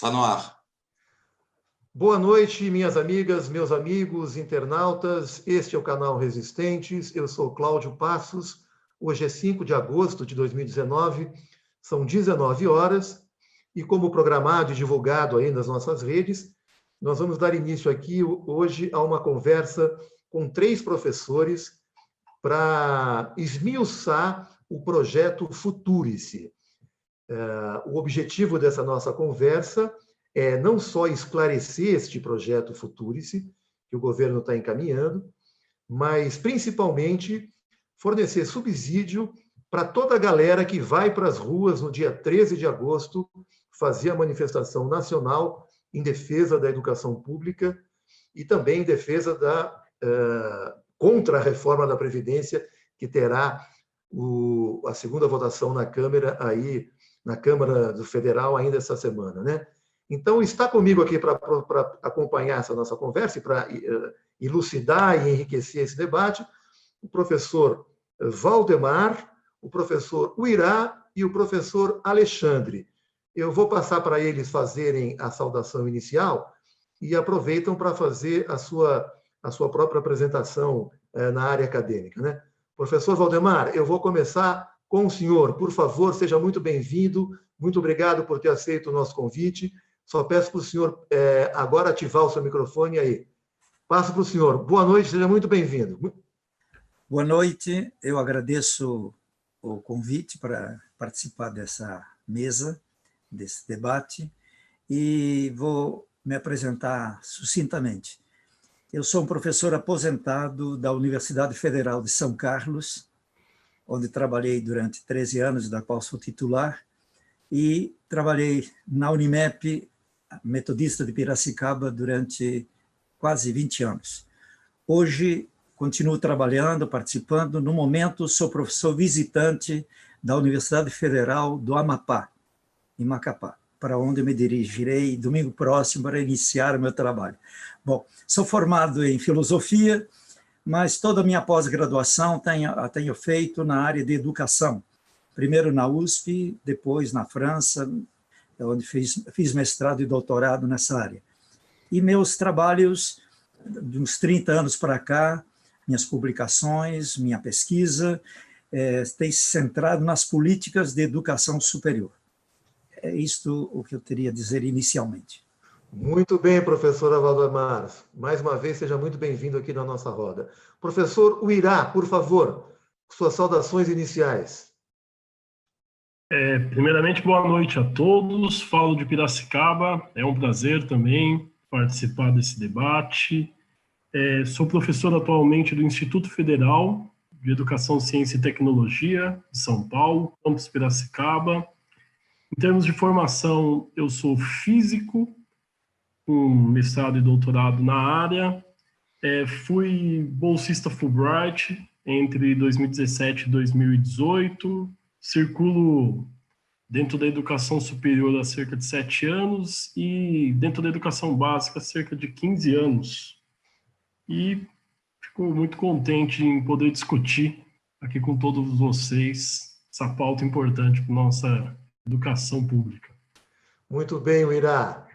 Está no ar. Boa noite, minhas amigas, meus amigos, internautas. Este é o canal Resistentes. Eu sou Cláudio Passos. Hoje é 5 de agosto de 2019. São 19 horas. E como programado e divulgado aí nas nossas redes, nós vamos dar início aqui hoje a uma conversa com 3 professores para esmiuçar o projeto Futurice. O objetivo dessa nossa conversa é não só esclarecer este projeto Futurice, que o governo está encaminhando, mas, principalmente, fornecer subsídio para toda a galera que vai para as ruas no dia 13 de agosto fazer a manifestação nacional em defesa da educação pública e também em defesa contra a reforma da Previdência, que terá a segunda votação na Câmara do Federal ainda essa semana, né? Então, está comigo aqui para acompanhar essa nossa conversa e para elucidar e enriquecer esse debate, o professor Valdemar, o professor Uirá e o professor Alexandre. Eu vou passar para eles fazerem a saudação inicial e aproveitam para fazer a sua própria apresentação na área acadêmica, né? Professor Valdemar, eu vou começar com o senhor. Por favor, seja muito bem-vindo. Muito obrigado por ter aceito o nosso convite. Só peço para o senhor agora ativar o seu microfone aí. Passo para o senhor. Boa noite, seja muito bem-vindo. Boa noite, eu agradeço o convite para participar dessa mesa, desse debate, e vou me apresentar sucintamente. Eu sou um professor aposentado da Universidade Federal de São Carlos, onde trabalhei durante 13 anos, da qual sou titular, e trabalhei na Unimep, metodista de Piracicaba, durante quase 20 anos. Hoje, continuo trabalhando, participando. No momento, sou professor visitante da Universidade Federal do Amapá, em Macapá, para onde me dirigirei domingo próximo para iniciar o meu trabalho. Bom, sou formado em filosofia, mas toda a minha pós-graduação tenho feito na área de educação. Primeiro na USP, depois na França, onde fiz mestrado e doutorado nessa área. E meus trabalhos, de uns 30 anos para cá, minhas publicações, minha pesquisa, tem se centrado nas políticas de educação superior. É isto o que eu teria a dizer inicialmente. Muito bem, professora Valdemar. Mais uma vez, seja muito bem-vindo aqui na nossa roda. Professor Uirá, por favor, suas saudações iniciais. Primeiramente, boa noite a todos. Falo de Piracicaba. É um prazer também participar desse debate. Sou professor atualmente do Instituto Federal de Educação, Ciência e Tecnologia de São Paulo, campus Piracicaba. Em termos de formação, eu sou físico, com mestrado e doutorado na área. Fui bolsista Fulbright entre 2017 e 2018. Circulo dentro da educação superior há cerca de 7 anos e dentro da educação básica há cerca de 15 anos. E fico muito contente em poder discutir aqui com todos vocês essa pauta importante para a nossa educação pública. Muito bem, Uirá.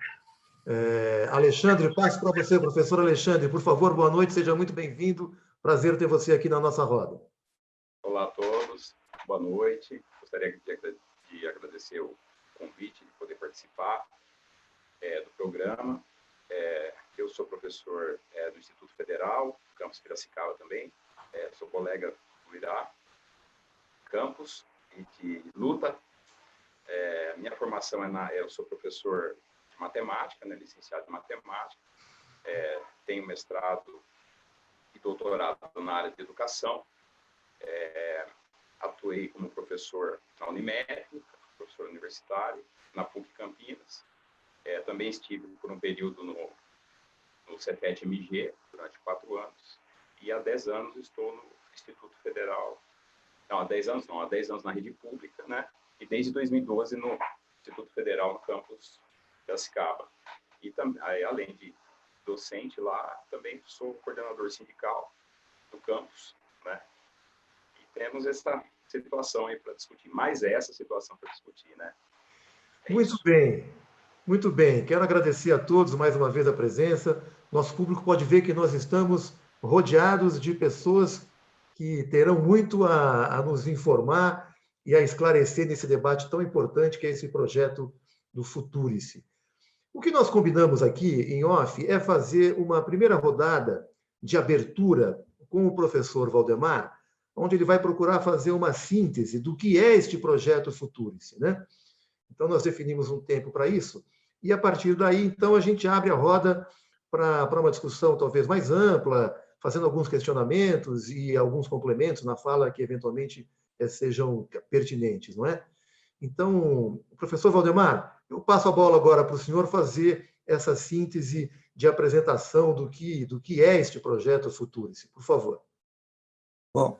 Alexandre, passo para você, professor Alexandre. Por favor, boa noite, seja muito bem-vindo. Prazer ter você aqui na nossa roda. Olá a todos, boa noite. Gostaria de agradecer o convite de poder participar do programa. Eu sou professor do Instituto Federal, campus Piracicaba também. Sou colega do Irá, campus, e de luta. Minha formação eu sou professor de matemática, né, licenciado em matemática. Tenho mestrado e doutorado na área de educação. Atuei como professor na Unimep, professor universitário, na PUC Campinas. Também estive por um período no Cefet-MG, durante 4 anos. E há 10 anos estou no Instituto Federal. Não, há 10 anos não, há 10 anos na rede pública, né? E desde 2012 no Instituto Federal, no campus Piracicaba. E também, além de docente lá, também sou coordenador sindical do campus, né? E temos essa situação aí para discutir, mais essa situação para discutir, né? Muito bem. Muito bem, quero agradecer a todos mais uma vez a presença. Nosso público pode ver que nós estamos rodeados de pessoas que terão muito a nos informar e a esclarecer nesse debate tão importante que é esse projeto do Futurice. O que nós combinamos aqui, em off, é fazer uma primeira rodada de abertura com o professor Valdemar, onde ele vai procurar fazer uma síntese do que é este projeto Futurice, né? Então, nós definimos um tempo para isso, e a partir daí, então, a gente abre a roda para uma discussão talvez mais ampla, fazendo alguns questionamentos e alguns complementos na fala que, eventualmente, sejam pertinentes, não é? Então, professor Valdemar, eu passo a bola agora para o senhor fazer essa síntese de apresentação do que é este projeto Futurice, por favor. Bom,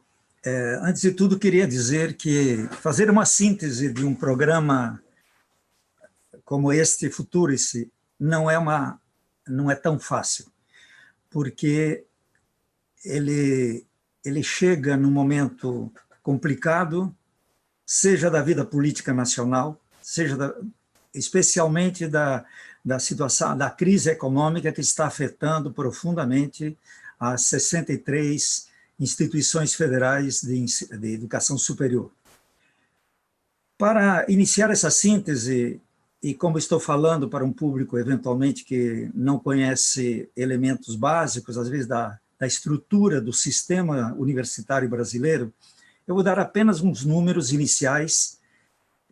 antes de tudo, queria dizer que fazer uma síntese de um programa como este Futurice não é tão fácil, porque ele chega num momento complicado, seja da vida política nacional, seja especialmente da situação, da crise econômica que está afetando profundamente as 63 instituições federais de educação superior. Para iniciar essa síntese, e como estou falando para um público, eventualmente, que não conhece elementos básicos, às vezes, da estrutura do sistema universitário brasileiro, eu vou dar apenas uns números iniciais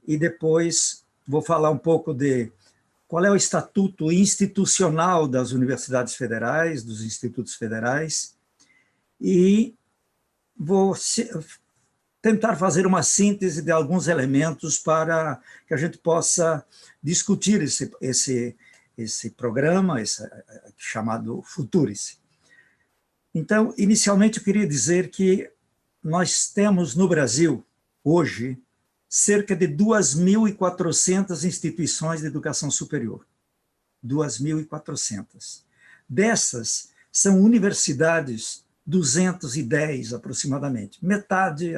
e depois vou falar um pouco de qual é o estatuto institucional das universidades federais, dos institutos federais, e vou tentar fazer uma síntese de alguns elementos para que a gente possa discutir esse programa, chamado Futurice. Então, inicialmente, eu queria dizer que nós temos no Brasil, hoje, cerca de 2.400 instituições de educação superior. 2.400. Dessas, são universidades 210 aproximadamente. Metade,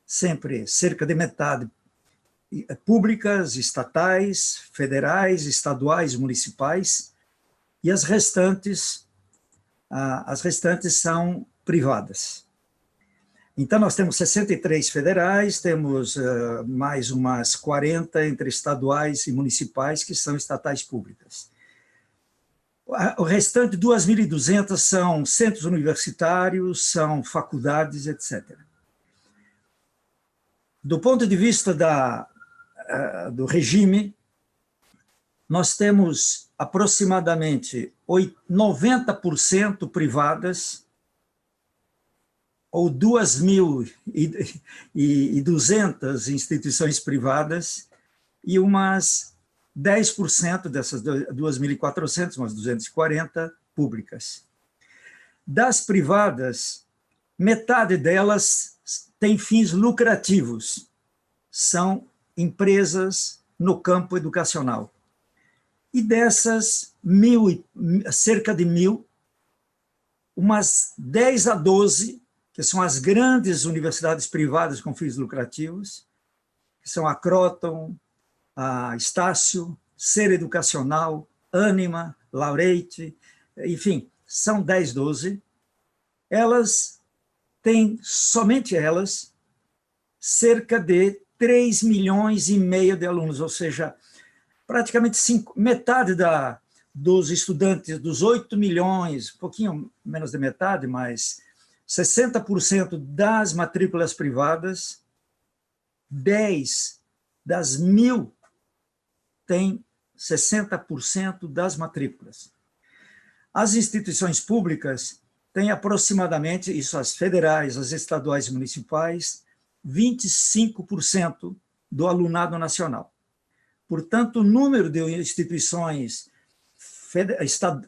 sempre cerca de metade, públicas, estatais, federais, estaduais, municipais, e as restantes são privadas. Então, nós temos 63 federais, temos mais umas 40 entre estaduais e municipais, que são estatais públicas. O restante, 2.200, são centros universitários, são faculdades, etc. Do ponto de vista do regime, nós temos aproximadamente 90% privadas, ou 2.200 instituições privadas, e umas 10% dessas 2.400, umas 240, públicas. Das privadas, metade delas tem fins lucrativos, são empresas no campo educacional. E dessas, cerca de 1.000, umas 10 a 12, que são as grandes universidades privadas com fins lucrativos, que são a Croton, a Estácio, Ser Educacional, Ânima, Laureate, enfim, são 10, 12. Elas têm, somente elas, cerca de 3,5 milhões de alunos, ou seja, praticamente metade dos estudantes, dos 8 milhões, um pouquinho menos de metade, mas 60% das matrículas privadas, 10 das 1.000 tem 60% das matrículas. As instituições públicas têm aproximadamente, isso as federais, as estaduais e municipais, 25% do alunado nacional. Portanto, o número de instituições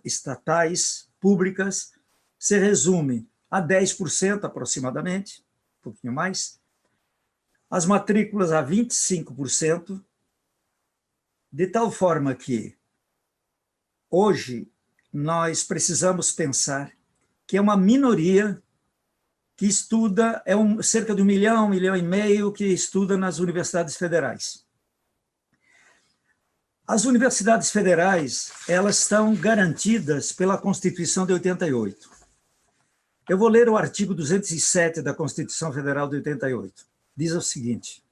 estatais, públicas, se resume a 10% aproximadamente, um pouquinho mais, as matrículas a 25%, de tal forma que, hoje, nós precisamos pensar que é uma minoria que estuda, cerca de 1 milhão e meio que estuda nas universidades federais. As universidades federais, elas estão garantidas pela Constituição de 88. Eu vou ler o artigo 207 da Constituição Federal de 88. Diz o seguinte: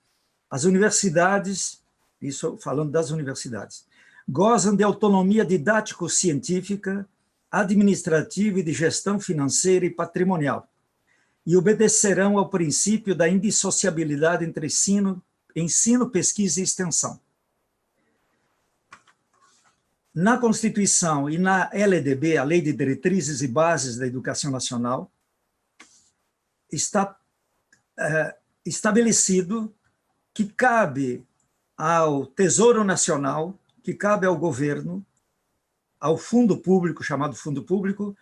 as universidades, isso falando das universidades, gozam de autonomia didático-científica, administrativa e de gestão financeira e patrimonial, e obedecerão ao princípio da indissociabilidade entre ensino, pesquisa e extensão. Na Constituição e na LDB, a Lei de Diretrizes e Bases da Educação Nacional, está estabelecido que cabe ao Tesouro Nacional, que cabe ao governo, ao fundo público, chamado fundo público,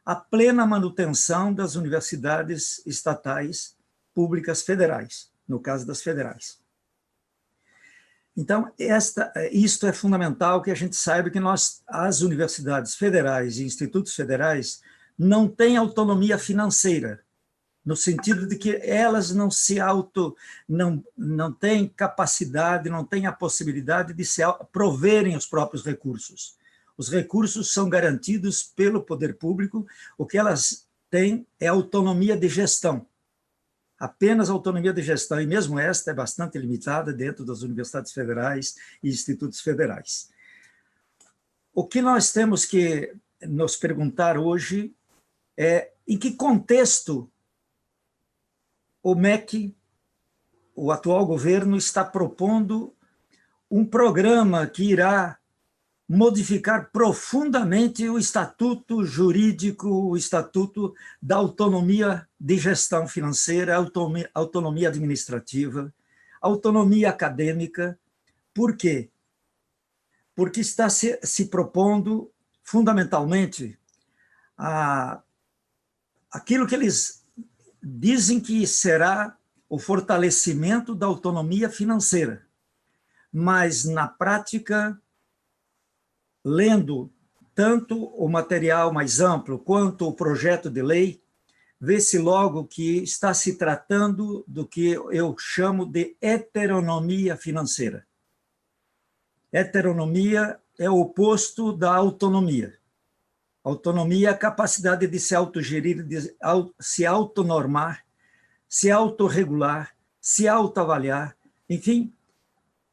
a plena manutenção das universidades estatais públicas federais, no caso das federais. Então, isto é fundamental que a gente saiba que as universidades federais e institutos federais não têm autonomia financeira, no sentido de que elas não têm capacidade, não têm a possibilidade de se proverem os próprios recursos. Os recursos são garantidos pelo poder público, o que elas têm é autonomia de gestão. Apenas autonomia de gestão, e mesmo esta é bastante limitada dentro das universidades federais e institutos federais. O que nós temos que nos perguntar hoje é em que contexto o MEC, o atual governo, está propondo um programa que irá modificar profundamente o estatuto jurídico, o estatuto da autonomia de gestão financeira, autonomia administrativa, autonomia acadêmica. Por quê? Porque está se propondo, fundamentalmente, aquilo que eles dizem que será o fortalecimento da autonomia financeira, mas, na prática, lendo tanto o material mais amplo quanto o projeto de lei, vê-se logo que está se tratando do que eu chamo de heteronomia financeira. Heteronomia é o oposto da autonomia. Autonomia é a capacidade de se autogerir, de se autonormar, se autorregular, se autoavaliar, enfim.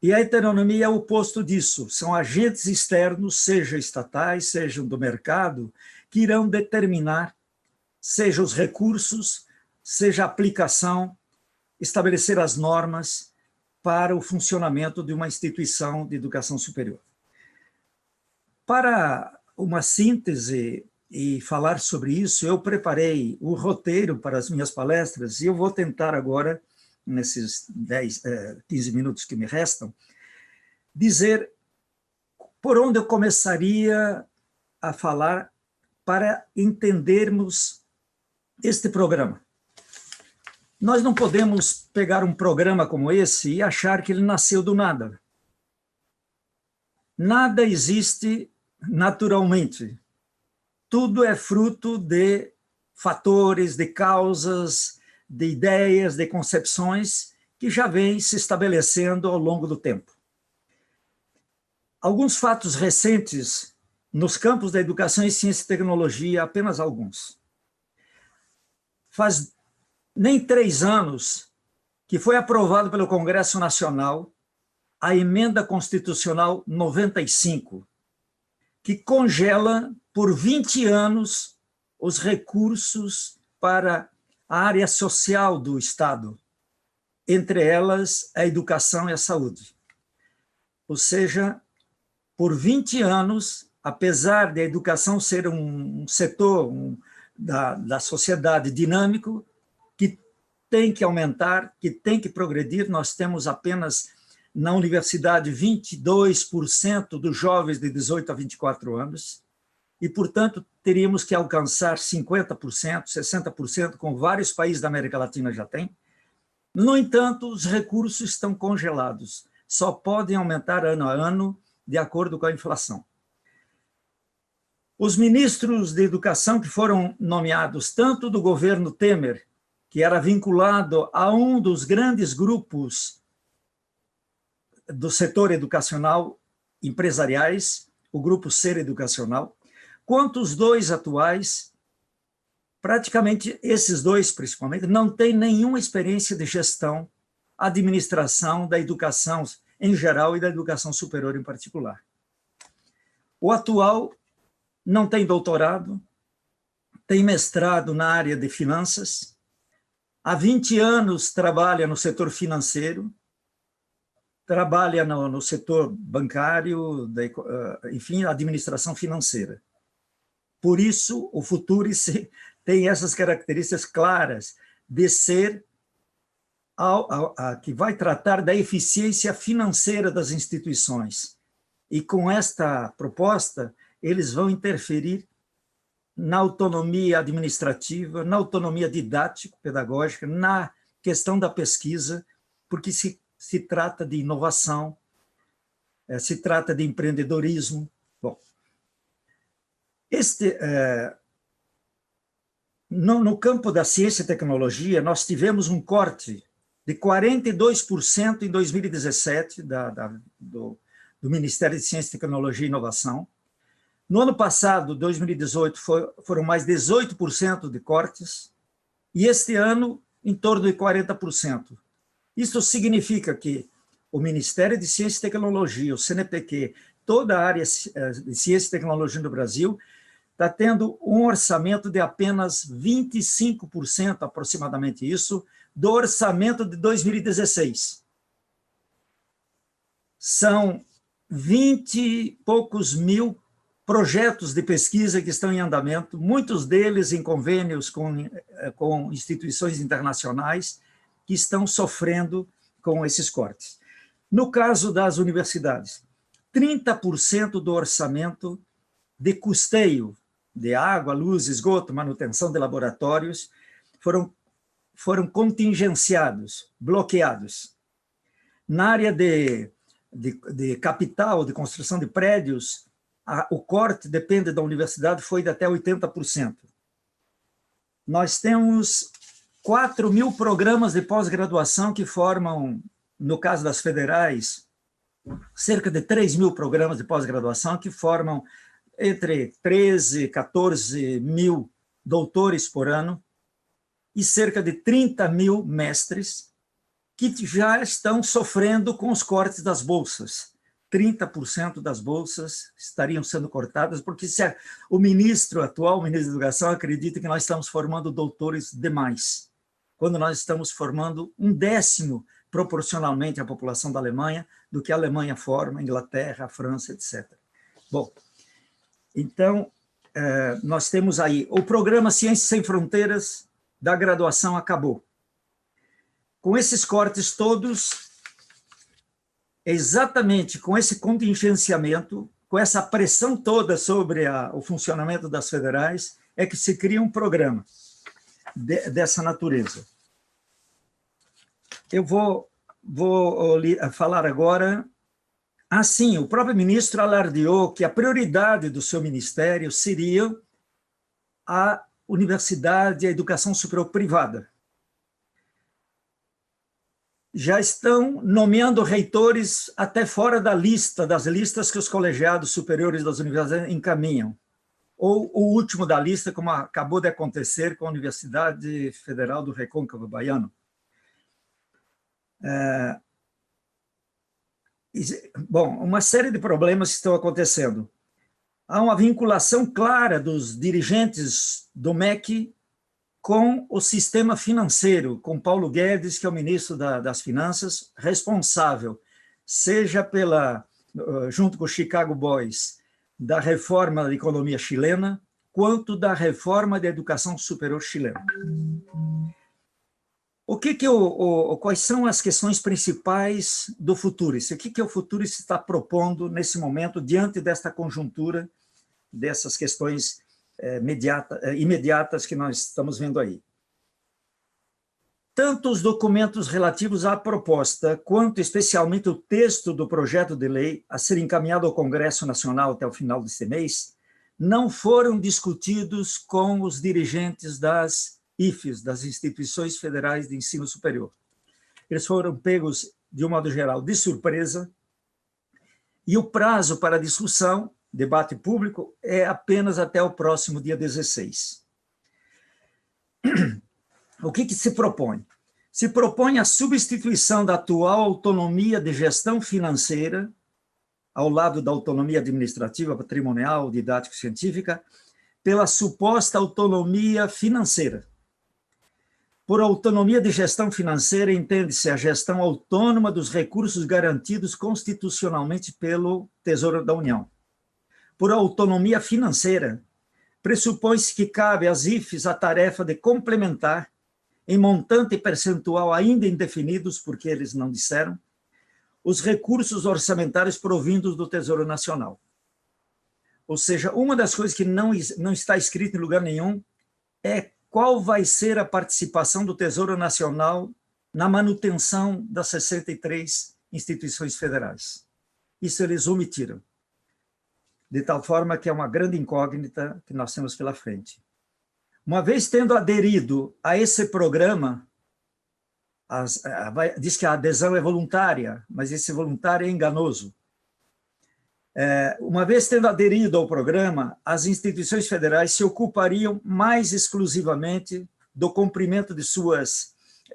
E a heteronomia é o oposto disso. São agentes externos, sejam estatais, sejam do mercado, que irão determinar, seja os recursos, seja a aplicação, estabelecer as normas para o funcionamento de uma instituição de educação superior. Para uma síntese e falar sobre isso, eu preparei o roteiro para as minhas palestras e eu vou tentar agora, nesses 15 minutos que me restam, dizer por onde eu começaria a falar para entendermos este programa. Nós não podemos pegar um programa como esse e achar que ele nasceu do nada. Nada existe naturalmente. Tudo é fruto de fatores, de causas, de ideias, de concepções que já vêm se estabelecendo ao longo do tempo. Alguns fatos recentes nos campos da educação e ciência e tecnologia, apenas alguns. Faz nem 3 anos que foi aprovado pelo Congresso Nacional a Emenda Constitucional 95, que congela por 20 anos os recursos para a área social do Estado, entre elas a educação e a saúde. Ou seja, por 20 anos, apesar de a educação ser um setor da sociedade dinâmico, que tem que aumentar, que tem que progredir, nós temos apenas na universidade 22% dos jovens de 18 a 24 anos, e, portanto, teríamos que alcançar 50%, 60%, como vários países da América Latina já têm. No entanto, os recursos estão congelados, só podem aumentar ano a ano, de acordo com a inflação. Os ministros de educação que foram nomeados, tanto do governo Temer, que era vinculado a um dos grandes grupos do setor educacional empresariais, o Grupo Ser Educacional, quanto os dois atuais. Praticamente, esses dois, principalmente, não têm nenhuma experiência de gestão, administração da educação em geral e da educação superior em particular. O atual não tem doutorado, tem mestrado na área de finanças, há 20 anos trabalha no setor financeiro, trabalha no setor bancário, enfim, administração financeira. Por isso, o Futurice tem essas características claras de ser que vai tratar da eficiência financeira das instituições. E com esta proposta, eles vão interferir na autonomia administrativa, na autonomia didático-pedagógica, na questão da pesquisa, porque se trata de inovação, se trata de empreendedorismo. Bom, no campo da ciência e tecnologia, nós tivemos um corte de 42% em 2017 do Ministério de Ciência, Tecnologia e Inovação. No ano passado, 2018, foram mais 18% de cortes, e este ano, em torno de 40%. Isso significa que o Ministério de Ciência e Tecnologia, o CNPq, toda a área de ciência e tecnologia no Brasil, está tendo um orçamento de apenas 25%, aproximadamente isso, do orçamento de 2016. São 20 e poucos mil projetos de pesquisa que estão em andamento, muitos deles em convênios com instituições internacionais que estão sofrendo com esses cortes. No caso das universidades, 30% do orçamento de custeio de água, luz, esgoto, manutenção de laboratórios foram contingenciados, bloqueados. Na área de capital, de construção de prédios, o corte, depende da universidade, foi de até 80%. Nós temos 4 mil programas de pós-graduação que formam, no caso das federais, cerca de 3 mil programas de pós-graduação que formam entre 13 e 14 mil doutores por ano e cerca de 30 mil mestres que já estão sofrendo com os cortes das bolsas. 30% das bolsas estariam sendo cortadas, porque o atual ministro da Educação, acredita que nós estamos formando doutores demais, quando nós estamos formando 1/10 proporcionalmente à população da Alemanha, do que a Alemanha forma, a Inglaterra, a França, etc. Bom, então, nós temos aí o programa Ciências Sem Fronteiras da graduação acabou. Com esses cortes todos, exatamente com esse contingenciamento, com essa pressão toda sobre o funcionamento das federais, é que se cria um programa dessa natureza. Eu vou falar agora. Sim, o próprio ministro alardeou que a prioridade do seu ministério seria a universidade e a educação superior privada. Já estão nomeando reitores até fora das listas que os colegiados superiores das universidades encaminham. Ou o último da lista, como acabou de acontecer com a Universidade Federal do Recôncavo Baiano. Bom, uma série de problemas estão acontecendo. Há uma vinculação clara dos dirigentes do MEC com o sistema financeiro, com Paulo Guedes, que é o ministro das Finanças, responsável, seja junto com o Chicago Boys, da reforma da economia chilena, quanto da reforma da educação superior chilena. Quais são as questões principais do Futurice? O que o Futurice está propondo nesse momento, diante desta conjuntura, dessas questões imediatas que nós estamos vendo aí? Tanto os documentos relativos à proposta, quanto especialmente o texto do projeto de lei a ser encaminhado ao Congresso Nacional até o final deste mês, não foram discutidos com os dirigentes das IFES, das Instituições Federais de Ensino Superior. Eles foram pegos, de um modo geral, de surpresa, E o prazo para discussão, debate público, é apenas até o próximo dia 16. O que se propõe? Se propõe a substituição da atual autonomia de gestão financeira, ao lado da autonomia administrativa, patrimonial, didático-científica, pela suposta autonomia financeira. Por autonomia de gestão financeira, entende-se a gestão autônoma dos recursos garantidos constitucionalmente pelo Tesouro da União. Por autonomia financeira, pressupõe-se que cabe às IFES a tarefa de complementar, em montante e percentual ainda indefinidos, porque eles não disseram, os recursos orçamentários provindos do Tesouro Nacional. Ou seja, uma das coisas que não está escrita em lugar nenhum é qual vai ser a participação do Tesouro Nacional na manutenção das 63 instituições federais. Isso eles omitiram. De tal forma que é uma grande incógnita que nós temos pela frente. Uma vez tendo aderido a esse programa, diz que a adesão é voluntária, mas esse voluntário é enganoso. Uma vez tendo aderido ao programa, as instituições federais se ocupariam mais exclusivamente do cumprimento de suas...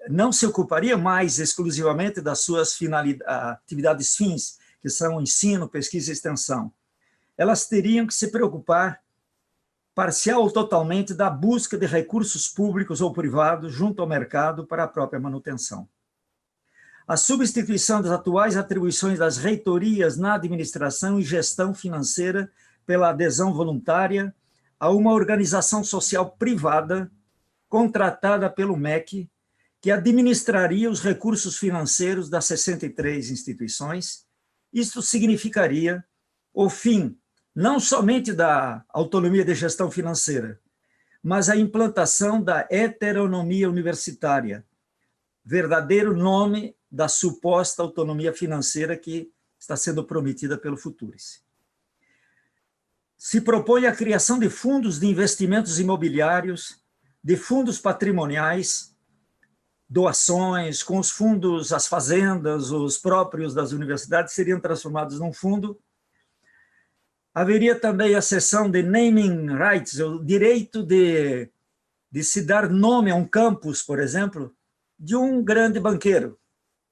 Não se ocupariam mais exclusivamente das suas atividades fins, que são ensino, pesquisa e extensão. Elas teriam que se preocupar parcial ou totalmente da busca de recursos públicos ou privados junto ao mercado para a própria manutenção. A substituição das atuais atribuições das reitorias na administração e gestão financeira pela adesão voluntária a uma organização social privada contratada pelo MEC, que administraria os recursos financeiros das 63 instituições. Isto significaria o fim não somente da autonomia de gestão financeira, mas a implantação da heteronomia universitária, verdadeiro nome da suposta autonomia financeira que está sendo prometida pelo Futurice. Se propõe a criação de fundos de investimentos imobiliários, de fundos patrimoniais, doações, com os fundos, as fazendas, os próprios das universidades seriam transformados num fundo. Haveria também a seção de naming rights, o direito de se dar nome a um campus, por exemplo, de um grande banqueiro,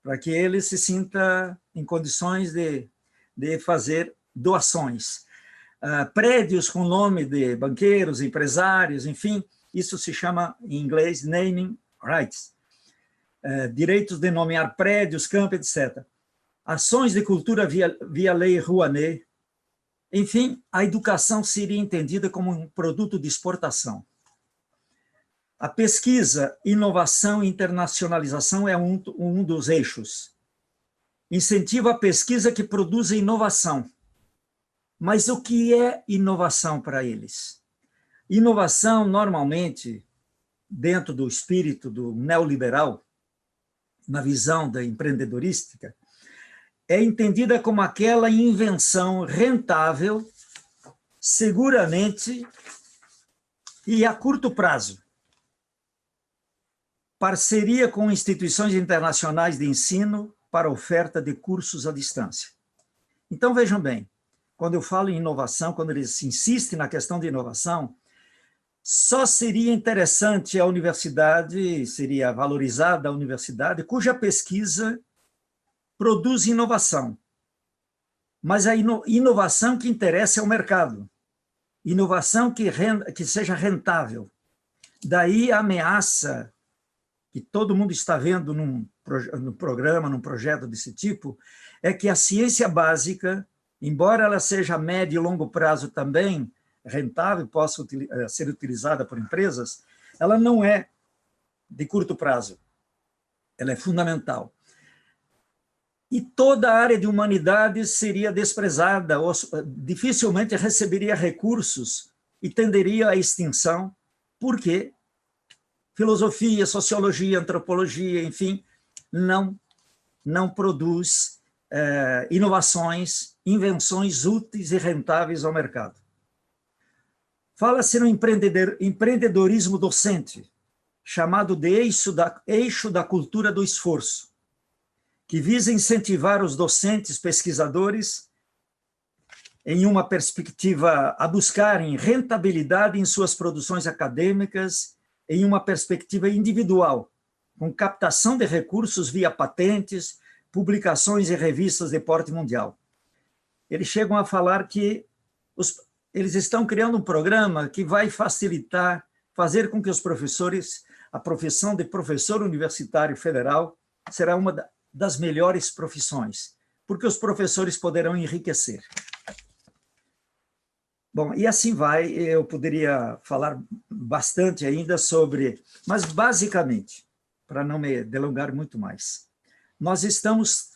para que ele se sinta em condições de fazer doações. Prédios com nome de banqueiros, empresários, enfim, isso se chama, em inglês, naming rights. Direitos de nomear prédios, campos, etc. Ações de cultura via lei Rouanet. Enfim, a educação seria entendida como um produto de exportação. A pesquisa, inovação e internacionalização é um dos eixos. Incentiva a pesquisa que produz inovação. Mas o que é inovação para eles? Inovação, normalmente, dentro do espírito do neoliberal, na visão da empreendedorística, é entendida como aquela invenção rentável, seguramente e a curto prazo. Parceria com instituições internacionais de ensino para oferta de cursos à distância. Então, vejam bem, quando eu falo em inovação, quando eles insistem na questão de inovação, só seria interessante a universidade, seria valorizada a universidade, cuja pesquisa produz inovação. Mas a inovação que interessa é o mercado. Inovação que seja rentável. Daí a ameaça que todo mundo está vendo num programa, num projeto desse tipo, é que a ciência básica, embora ela seja a médio e longo prazo também rentável, possa ser utilizada por empresas, ela não é de curto prazo. Ela é fundamental. E toda a área de humanidades seria desprezada, ou dificilmente receberia recursos e tenderia à extinção, porque filosofia, sociologia, antropologia, enfim, não produz inovações, invenções úteis e rentáveis ao mercado. Fala-se no empreendedorismo docente, chamado de eixo da cultura do esforço, que visa incentivar os docentes pesquisadores em uma perspectiva a buscarem rentabilidade em suas produções acadêmicas, em uma perspectiva individual, com captação de recursos via patentes, publicações em revistas de porte mundial. Eles chegam a falar que eles estão criando um programa que vai facilitar, fazer com que os professores, a profissão de professor universitário federal será uma das melhores profissões, porque os professores poderão enriquecer. Bom, e assim vai, eu poderia falar bastante ainda sobre, mas basicamente, para não me delongar muito mais, nós estamos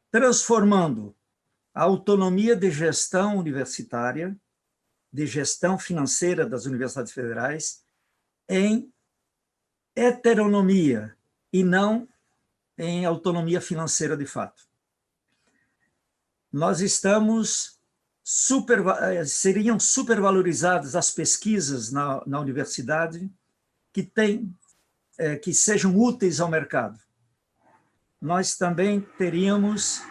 transformando a autonomia de gestão universitária, de gestão financeira das universidades federais, em heteronomia e não em autonomia financeira de fato. Nós estamos seriam supervalorizadas as pesquisas na universidade que sejam úteis ao mercado. Nós também teríamos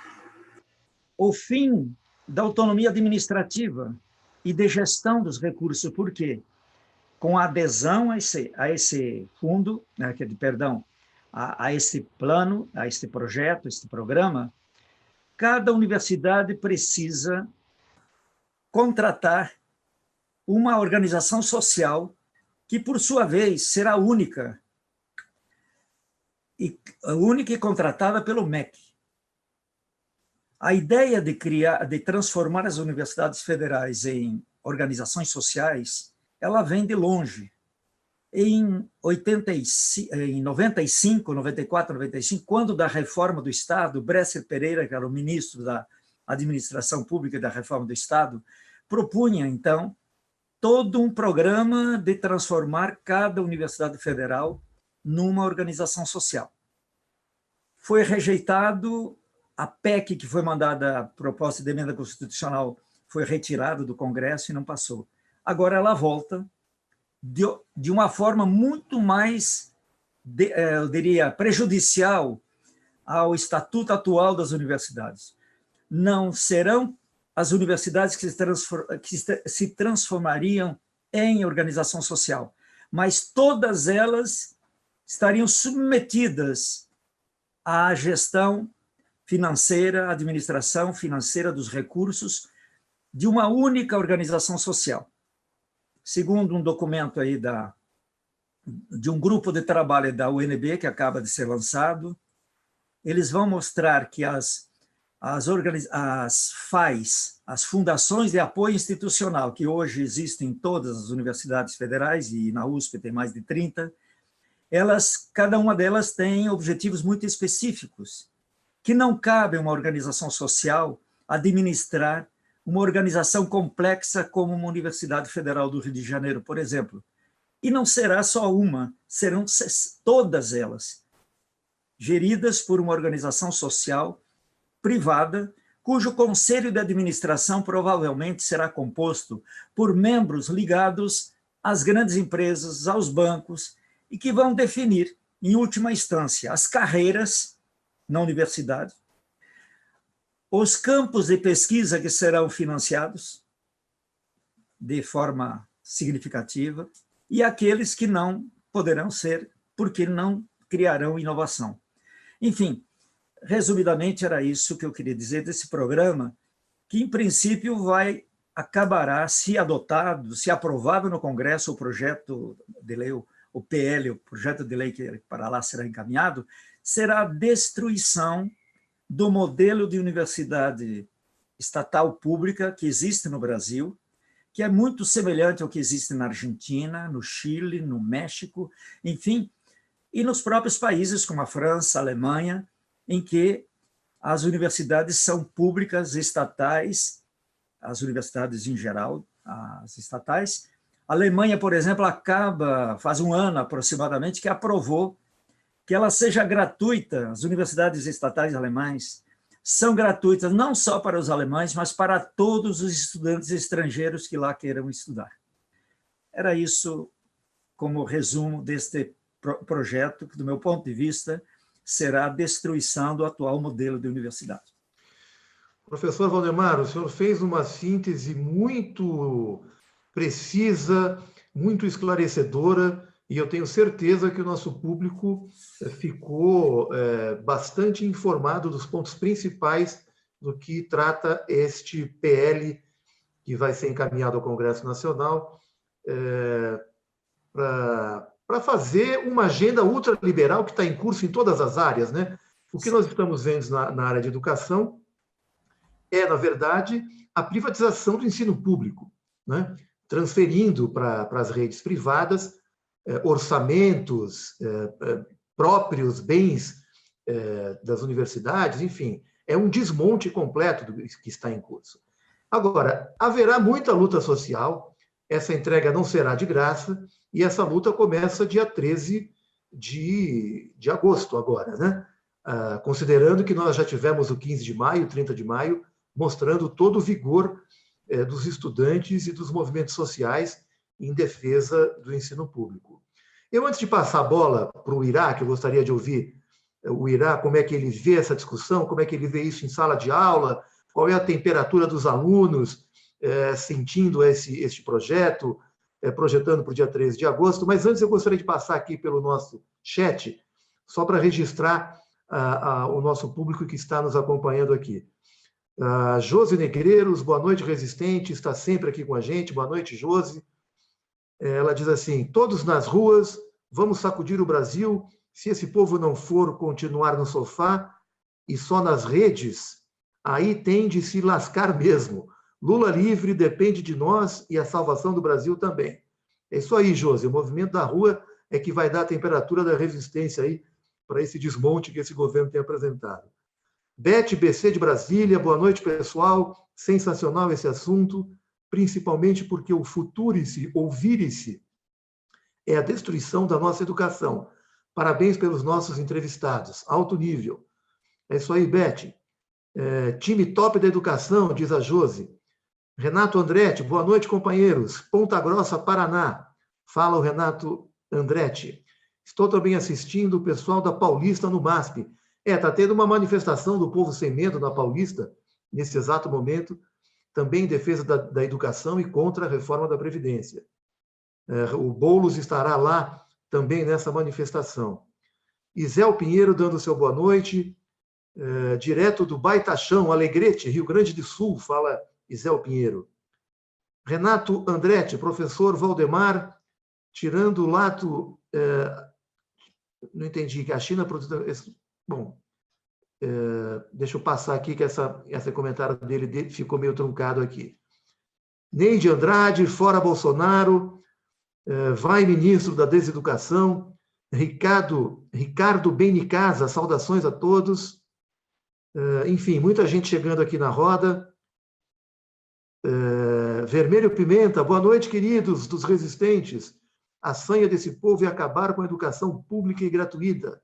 o fim da autonomia administrativa e de gestão dos recursos, porque com a adesão a esse fundo, a esse plano, a este projeto, este programa, cada universidade precisa contratar uma organização social que, por sua vez, será única e contratada pelo MEC. A ideia de transformar as universidades federais em organizações sociais, ela vem de longe. Em 95, 94, 95, quando da reforma do Estado, Bresser Pereira, que era o ministro da Administração Pública e da Reforma do Estado, propunha, então, todo um programa de transformar cada universidade federal numa organização social. Foi rejeitado, a PEC, que foi mandada, a proposta de emenda constitucional, foi retirada do Congresso e não passou. Agora ela volta de uma forma muito mais, eu diria, prejudicial ao estatuto atual das universidades. Não serão as universidades que se transformariam em organização social, mas todas elas estariam submetidas à gestão financeira, à administração financeira dos recursos de uma única organização social. Segundo um documento aí de um grupo de trabalho da UNB, que acaba de ser lançado, eles vão mostrar que as FAIs, as fundações de apoio institucional, que hoje existem em todas as universidades federais, e na USP tem mais de 30, cada uma delas tem objetivos muito específicos, que não cabe a uma organização social administrar uma organização complexa como uma Universidade Federal do Rio de Janeiro, por exemplo. E não será só uma, serão todas elas, geridas por uma organização social privada, cujo conselho de administração provavelmente será composto por membros ligados às grandes empresas, aos bancos, e que vão definir, em última instância, as carreiras na universidade, os campos de pesquisa que serão financiados de forma significativa e aqueles que não poderão ser, porque não criarão inovação. Enfim, resumidamente, era isso que eu queria dizer desse programa, que, em princípio, acabará, se adotado, se aprovado no Congresso o projeto de lei, o PL, o projeto de lei que para lá será encaminhado, será a destruição do modelo de universidade estatal pública que existe no Brasil, que é muito semelhante ao que existe na Argentina, no Chile, no México, enfim, e nos próprios países como a França, a Alemanha, em que as universidades são públicas, estatais, as universidades em geral, as estatais. A Alemanha, por exemplo, faz um ano aproximadamente, que aprovou que ela seja gratuita. As universidades estatais alemãs são gratuitas não só para os alemães, mas para todos os estudantes estrangeiros que lá queiram estudar. Era isso como resumo deste projeto, que, do meu ponto de vista, será a destruição do atual modelo de universidade. Professor Valdemar, o senhor fez uma síntese muito precisa, muito esclarecedora, e eu tenho certeza que o nosso público ficou bastante informado dos pontos principais do que trata este PL que vai ser encaminhado ao Congresso Nacional para fazer uma agenda ultraliberal que está em curso em todas as áreas, né? O que nós estamos vendo na área de educação é, na verdade, a privatização do ensino público, né? Transferindo para as redes privadas orçamentos próprios, bens das universidades, enfim, é um desmonte completo do que está em curso. Agora, haverá muita luta social, essa entrega não será de graça, e essa luta começa dia 13 de agosto agora, né? Considerando que nós já tivemos o 15 de maio, 30 de maio, mostrando todo o vigor dos estudantes e dos movimentos sociais em defesa do ensino público. Eu, antes de passar a bola para o Irá, que eu gostaria de ouvir o Irá, como é que ele vê essa discussão, como é que ele vê isso em sala de aula, qual é a temperatura dos alunos sentindo este projeto, projetando para o dia 13 de agosto. Mas antes eu gostaria de passar aqui pelo nosso chat, só para registrar o nosso público que está nos acompanhando aqui. Josi Negreiros, boa noite, Resistente, está sempre aqui com a gente. Boa noite, Josi. Ela diz assim, todos nas ruas, vamos sacudir o Brasil, se esse povo não for continuar no sofá e só nas redes, aí tem de se lascar mesmo. Lula livre depende de nós e a salvação do Brasil também. É isso aí, Josi, o movimento da rua é que vai dar a temperatura da resistência aí para esse desmonte que esse governo tem apresentado. Beth BC de Brasília, boa noite, pessoal. Sensacional esse assunto, principalmente porque o futurice, ouvir-se, é a destruição da nossa educação. Parabéns pelos nossos entrevistados. Alto nível. É isso aí, Beth. Time top da educação, diz a Josi. Renato Andretti, boa noite, companheiros. Ponta Grossa, Paraná. Fala o Renato Andretti. Estou também assistindo o pessoal da Paulista no MASP. Está tendo uma manifestação do Povo Sem Medo na Paulista, nesse exato momento, também em defesa da educação e contra a reforma da Previdência. O Boulos estará lá também nessa manifestação. Isel Pinheiro dando seu boa noite, direto do Baitachão, Alegrete, Rio Grande do Sul, fala Isel Pinheiro. Renato Andretti, professor Valdemar, tirando o lato... não entendi, que a China produz... Bom, deixa eu passar aqui, que esse comentário dele ficou meio truncado aqui. Neide Andrade, fora Bolsonaro, vai ministro da Deseducação, Ricardo Benicasa, saudações a todos, enfim, muita gente chegando aqui na roda. Vermelho Pimenta, boa noite, queridos dos resistentes. A sanha desse povo é acabar com a educação pública e gratuita.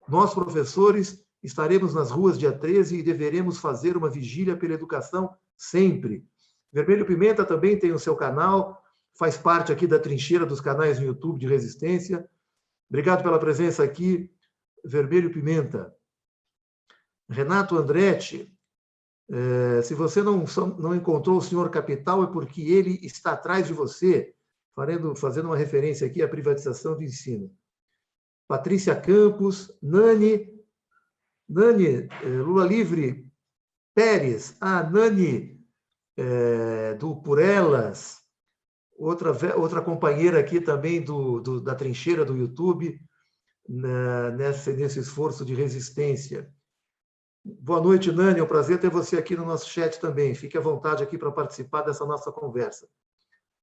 Nós, professores, estaremos nas ruas dia 13 e deveremos fazer uma vigília pela educação sempre. Vermelho Pimenta também tem o seu canal, faz parte aqui da trincheira dos canais no YouTube de Resistência. Obrigado pela presença aqui, Vermelho Pimenta. Renato Andretti, se você não encontrou o senhor Capital é porque ele está atrás de você, fazendo uma referência aqui à privatização do ensino. Patrícia Campos, Nani, Lula Livre, Pérez, Nani, do Por Elas, outra companheira aqui também da trincheira do YouTube, nesse esforço de resistência. Boa noite, Nani, é um prazer ter você aqui no nosso chat também. Fique à vontade aqui para participar dessa nossa conversa.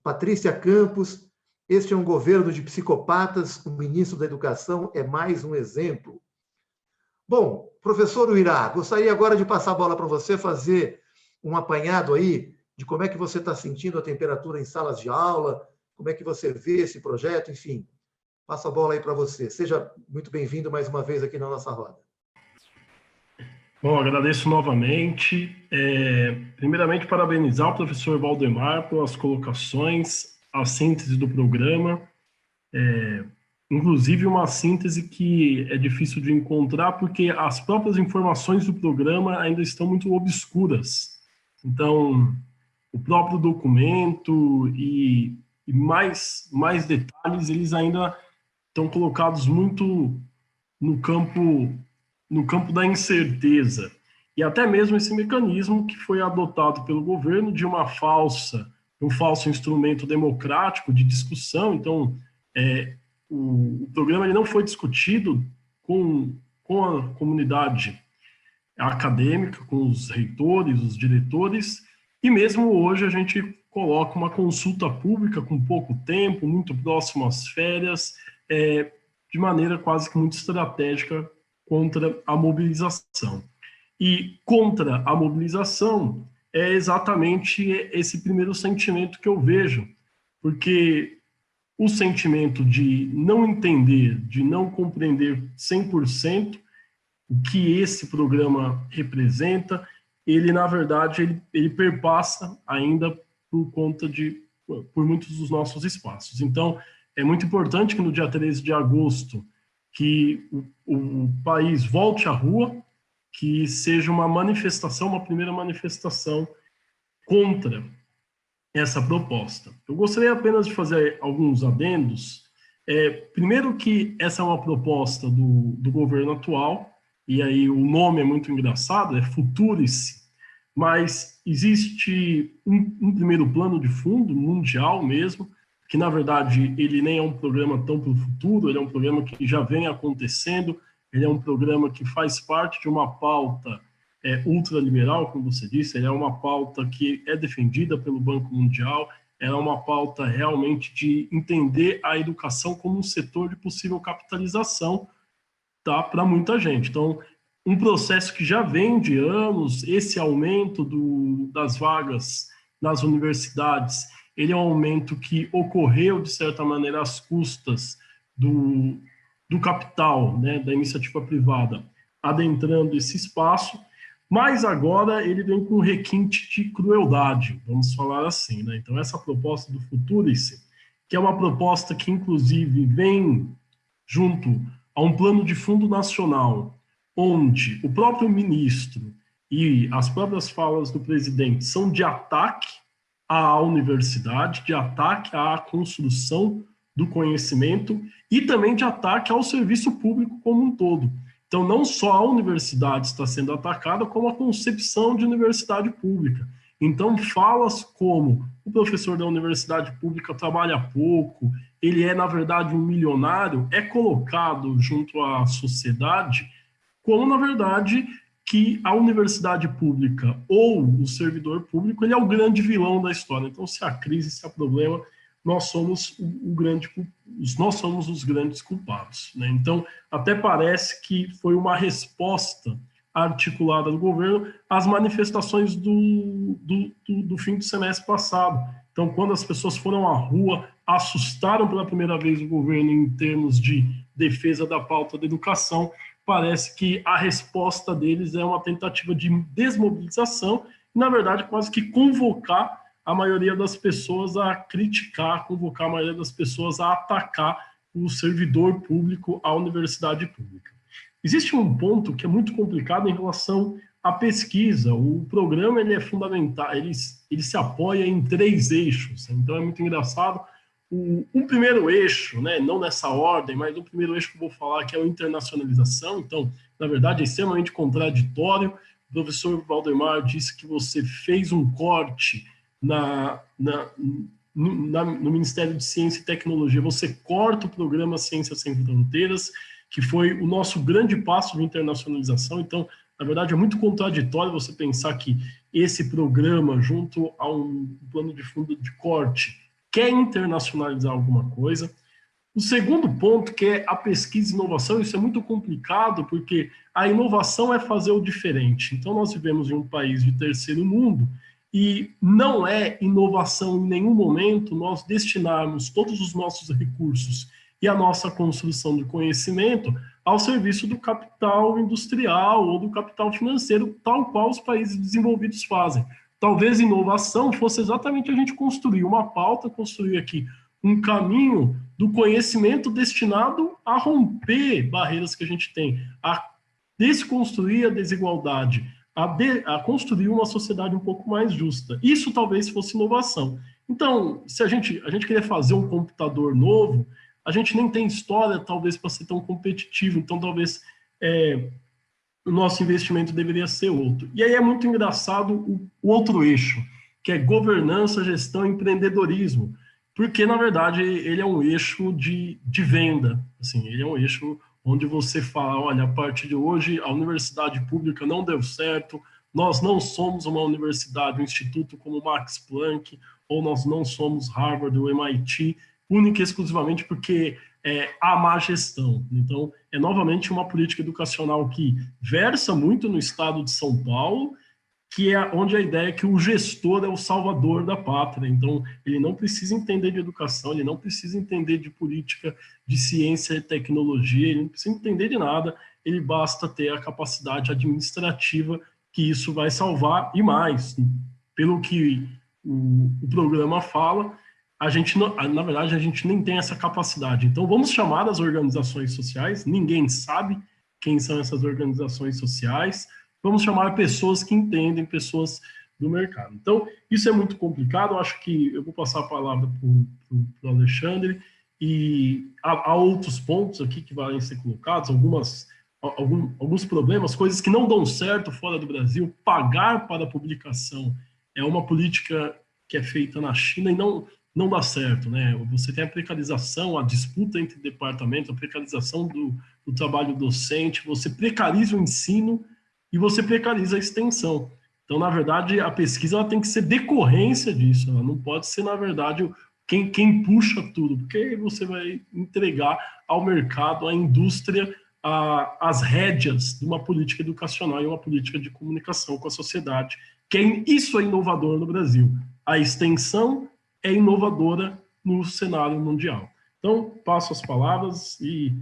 Patrícia Campos, este é um governo de psicopatas, o ministro da Educação é mais um exemplo. Bom, professor Uirá, gostaria agora de passar a bola para você, fazer um apanhado aí de como é que você está sentindo a temperatura em salas de aula, como é que você vê esse projeto, enfim. Passo a bola aí para você. Seja muito bem-vindo mais uma vez aqui na nossa roda. Bom, agradeço novamente. Primeiramente, parabenizar o professor Valdemar pelas colocações, a síntese do programa. inclusive uma síntese que é difícil de encontrar, porque as próprias informações do programa ainda estão muito obscuras. Então, o próprio documento e mais detalhes, eles ainda estão colocados muito no campo da incerteza. E até mesmo esse mecanismo que foi adotado pelo governo de um falso instrumento democrático de discussão. Então, o programa ele não foi discutido com a comunidade acadêmica, com os reitores, os diretores, e mesmo hoje a gente coloca uma consulta pública com pouco tempo, muito próximo às férias, de maneira quase que muito estratégica contra a mobilização. E contra a mobilização é exatamente esse primeiro sentimento que eu vejo, porque o sentimento de não entender, de não compreender 100% o que esse programa representa, ele, na verdade, ele perpassa ainda por muitos dos nossos espaços. Então, é muito importante que no dia 13 de agosto que o país volte à rua, que seja uma manifestação, uma primeira manifestação contra essa proposta. Eu gostaria apenas de fazer alguns adendos. Primeiro que essa é uma proposta do governo atual, e aí o nome é muito engraçado, é Futurice, mas existe um primeiro plano de fundo mundial mesmo, que na verdade ele nem é um programa tão para o futuro, ele é um programa que já vem acontecendo, ele é um programa que faz parte de uma pauta ultraliberal, como você disse, ele é uma pauta que é defendida pelo Banco Mundial, é uma pauta realmente de entender a educação como um setor de possível capitalização, tá, para muita gente. Então, um processo que já vem de anos, esse aumento das vagas nas universidades, ele é um aumento que ocorreu, de certa maneira, às custas do capital, né, da iniciativa privada, adentrando esse espaço, mas agora ele vem com um requinte de crueldade, vamos falar assim, né? Então, essa proposta do Futurice, que é uma proposta que, inclusive, vem junto a um plano de fundo nacional, onde o próprio ministro e as próprias falas do presidente são de ataque à universidade, de ataque à construção do conhecimento e também de ataque ao serviço público como um todo. Então, não só a universidade está sendo atacada, como a concepção de universidade pública. Então, falas como o professor da universidade pública trabalha pouco, ele é, na verdade, um milionário, é colocado junto à sociedade como, na verdade, que a universidade pública ou o servidor público ele é o grande vilão da história. Então, se há crise, se há problema, nós somos os grandes culpados, né? Então, até parece que foi uma resposta articulada do governo às manifestações do fim do semestre passado. Então, quando as pessoas foram à rua, assustaram pela primeira vez o governo em termos de defesa da pauta da educação, parece que a resposta deles é uma tentativa de desmobilização, e, na verdade, quase que convocar a maioria das pessoas a criticar, convocar a maioria das pessoas a atacar o servidor público, a universidade pública. Existe um ponto que é muito complicado em relação à pesquisa. O programa ele é fundamental, ele se apoia em 3 eixos, então é muito engraçado. Um primeiro eixo, né, não nessa ordem, mas o primeiro eixo que eu vou falar que é a internacionalização. Então, na verdade, é extremamente contraditório. O professor Valdemar disse que você fez um corte no Ministério de Ciência e Tecnologia, você corta o programa Ciências Sem Fronteiras, que foi o nosso grande passo de internacionalização. Então, na verdade, é muito contraditório você pensar que esse programa, junto a um plano de fundo de corte, quer internacionalizar alguma coisa. O segundo ponto, que é a pesquisa e inovação, isso é muito complicado, porque a inovação é fazer o diferente. Então, nós vivemos em um país de terceiro mundo, e não é inovação em nenhum momento nós destinarmos todos os nossos recursos e a nossa construção de conhecimento ao serviço do capital industrial ou do capital financeiro, tal qual os países desenvolvidos fazem. Talvez inovação fosse exatamente a gente construir uma pauta, construir aqui um caminho do conhecimento destinado a romper barreiras que a gente tem, a desconstruir a desigualdade, a construir uma sociedade um pouco mais justa. Isso talvez fosse inovação. Então, se a gente querer fazer um computador novo, a gente nem tem história, talvez, para ser tão competitivo. Então, talvez o nosso investimento deveria ser outro. E aí é muito engraçado o outro eixo, que é governança, gestão e empreendedorismo. Porque, na verdade, ele é um eixo de venda. Assim, ele é um eixo onde você fala, olha, a partir de hoje a universidade pública não deu certo, nós não somos uma universidade, um instituto como o Max Planck, ou nós não somos Harvard ou MIT, única e exclusivamente porque há má gestão. Então, é novamente uma política educacional que versa muito no estado de São Paulo, que é onde a ideia é que o gestor é o salvador da pátria. Então, ele não precisa entender de educação, ele não precisa entender de política, de ciência e tecnologia, ele não precisa entender de nada, ele basta ter a capacidade administrativa que isso vai salvar, e mais, pelo que o programa fala, a gente, na verdade, a gente nem tem essa capacidade. Então, vamos chamar as organizações sociais, ninguém sabe quem são essas organizações sociais, vamos chamar pessoas que entendem, pessoas do mercado. Então, isso é muito complicado, eu acho que eu vou passar a palavra para o Alexandre, e há outros pontos aqui que valem ser colocados, alguns problemas, coisas que não dão certo fora do Brasil. Pagar para a publicação é uma política que é feita na China e não dá certo, né? Você tem a precarização, a disputa entre departamentos, a precarização do trabalho docente, você precariza o ensino e você precariza a extensão. Então, na verdade, a pesquisa ela tem que ser decorrência disso, ela não pode ser, na verdade, quem puxa tudo, porque aí você vai entregar ao mercado, à indústria, as rédeas de uma política educacional e uma política de comunicação com a sociedade, isso é inovador no Brasil. A extensão é inovadora no cenário mundial. Então, passo as palavras e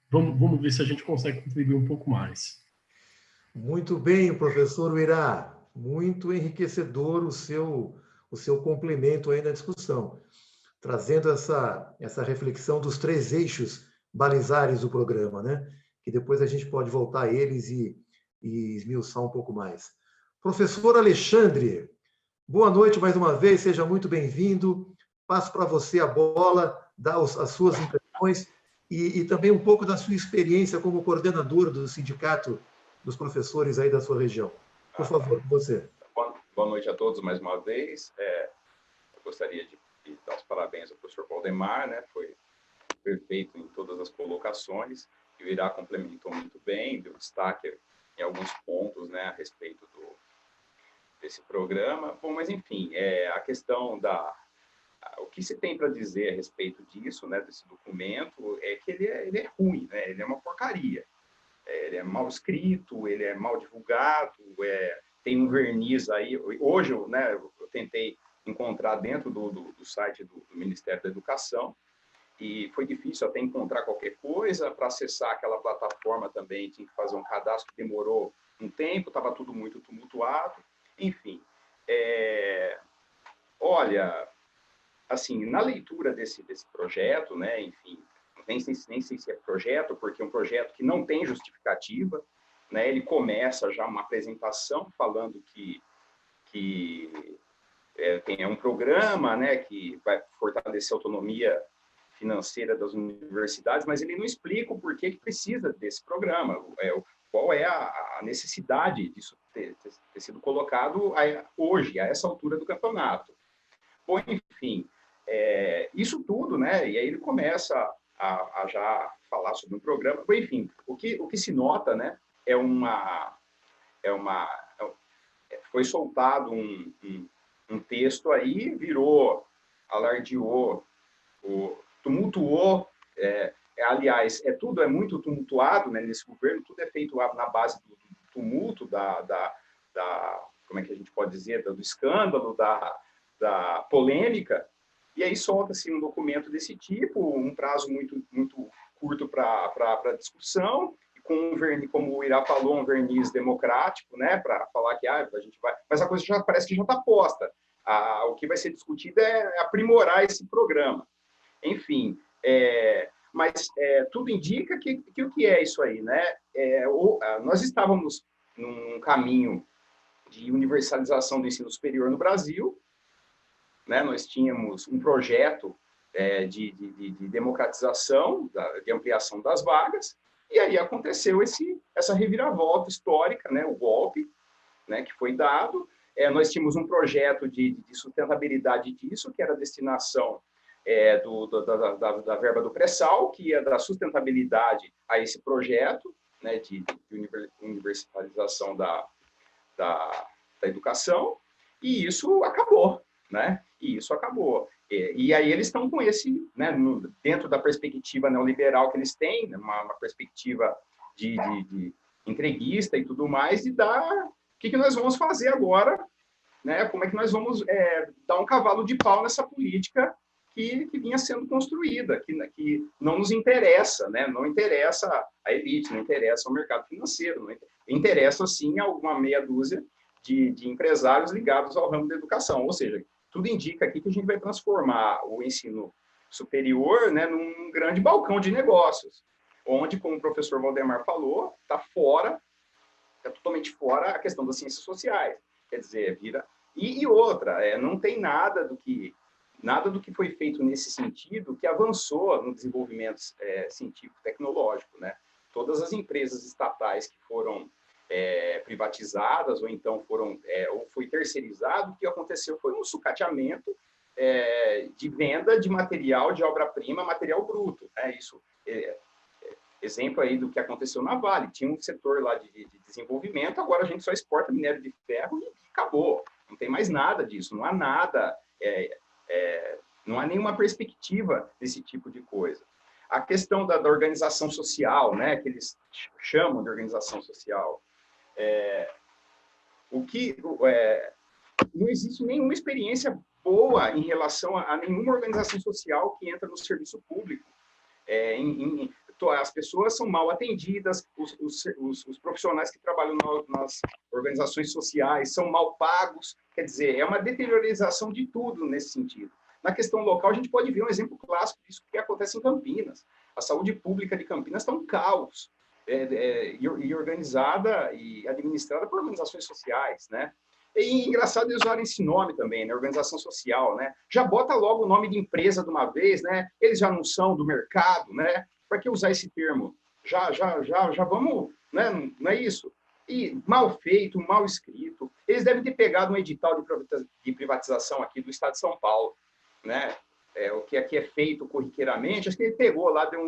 vamos ver se a gente consegue contribuir um pouco mais. Muito bem, professor Uirá. Muito enriquecedor o seu complemento aí na discussão, trazendo essa reflexão dos 3 eixos balizares do programa, né? Que depois a gente pode voltar a eles e esmiuçar um pouco mais. Professor Alexandre, boa noite mais uma vez, seja muito bem-vindo. Passo para você a bola, dá as suas impressões e também um pouco da sua experiência como coordenador do sindicato dos professores aí da sua região. Por favor, com você. Boa noite a todos mais uma vez. Eu gostaria de dar os parabéns ao professor Valdemar, né? Foi perfeito em todas as colocações, e o Irá complementou muito bem, deu destaque em alguns pontos, né, a respeito desse programa. Bom, mas enfim, a questão o que se tem para dizer a respeito disso, né, desse documento, é que ele é ruim, né? Ele é uma porcaria. Ele é mal escrito, ele é mal divulgado, tem um verniz aí. Hoje, né, eu tentei encontrar dentro do site do Ministério da Educação, e foi difícil até encontrar qualquer coisa. Para acessar aquela plataforma também tinha que fazer um cadastro, que demorou um tempo, estava tudo muito tumultuado. Enfim, olha, assim, na leitura desse projeto, né, enfim, nem sei se é projeto, porque é um projeto que não tem justificativa, né? Ele começa já uma apresentação falando que tem um programa, né, que vai fortalecer a autonomia financeira das universidades, mas ele não explica o porquê que precisa desse programa, qual é a necessidade disso ter sido colocado hoje, a essa altura do campeonato. Bom, enfim, isso tudo, né, e aí ele começa a já falar sobre um programa. Bom, enfim, o que se nota, né, foi soltado um texto aí, alardeou, tumultuou, aliás, tudo é muito tumultuado, né, nesse governo, tudo é feito na base do tumulto, como é que a gente pode dizer, do escândalo, da polêmica, e aí solta-se um documento desse tipo, um prazo muito, muito curto para discussão, como o Irá falou, um verniz democrático, né, para falar que a gente vai... Mas a coisa parece que já está posta. O que vai ser discutido é aprimorar esse programa. enfim, mas tudo indica que o que é isso aí, né? Nós estávamos num caminho de universalização do ensino superior no Brasil, né? Nós tínhamos um projeto de democratização, de ampliação das vagas, e aí aconteceu essa reviravolta histórica, né? O golpe, né, que foi dado. Nós tínhamos um projeto de sustentabilidade disso, que era a destinação da verba do pré-sal, que ia dar sustentabilidade a esse projeto, né, de universalização da educação, e isso acabou, né? E aí eles estão com esse, né, dentro da perspectiva neoliberal que eles têm, uma perspectiva de entreguista e tudo mais, e o que nós vamos fazer agora, né? Como é que nós vamos dar um cavalo de pau nessa política que vinha sendo construída, que não nos interessa, né? Não interessa a elite, não interessa o mercado financeiro, não interessa, sim, alguma meia dúzia de empresários ligados ao ramo da educação. Ou seja, tudo indica aqui que a gente vai transformar o ensino superior, né, num grande balcão de negócios, onde, como o professor Valdemar falou, está totalmente fora a questão das ciências sociais. Quer dizer, vira... E outra, não tem nada do que foi feito nesse sentido que avançou no desenvolvimento científico-tecnológico, né? Todas as empresas estatais que foram privatizadas, ou então ou foi terceirizado, o que aconteceu foi um sucateamento de venda de material, de obra-prima, material bruto. Isso, exemplo aí do que aconteceu na Vale. Tinha um setor lá de desenvolvimento, agora a gente só exporta minério de ferro e acabou. Não tem mais nada disso, não há nada, não há nenhuma perspectiva desse tipo de coisa. A questão da organização social, né, que eles chamam de organização social, não existe nenhuma experiência boa em relação a nenhuma organização social que entra no serviço público. As pessoas são mal atendidas, os profissionais que trabalham nas organizações sociais são mal pagos, quer dizer, é uma deteriorização de tudo nesse sentido. Na questão local, a gente pode ver um exemplo clássico disso que acontece em Campinas. A saúde pública de Campinas está um caos, e organizada e administrada por organizações sociais, né? E engraçado eles usarem esse nome também, né? Organização social, né? Já bota logo o nome de empresa de uma vez, né? Eles já não são do mercado, né? Para que usar esse termo? Já vamos, né? Não é isso? E mal feito, mal escrito. Eles devem ter pegado um edital de privatização aqui do Estado de São Paulo, né? O que aqui é feito corriqueiramente, acho que ele pegou lá, deu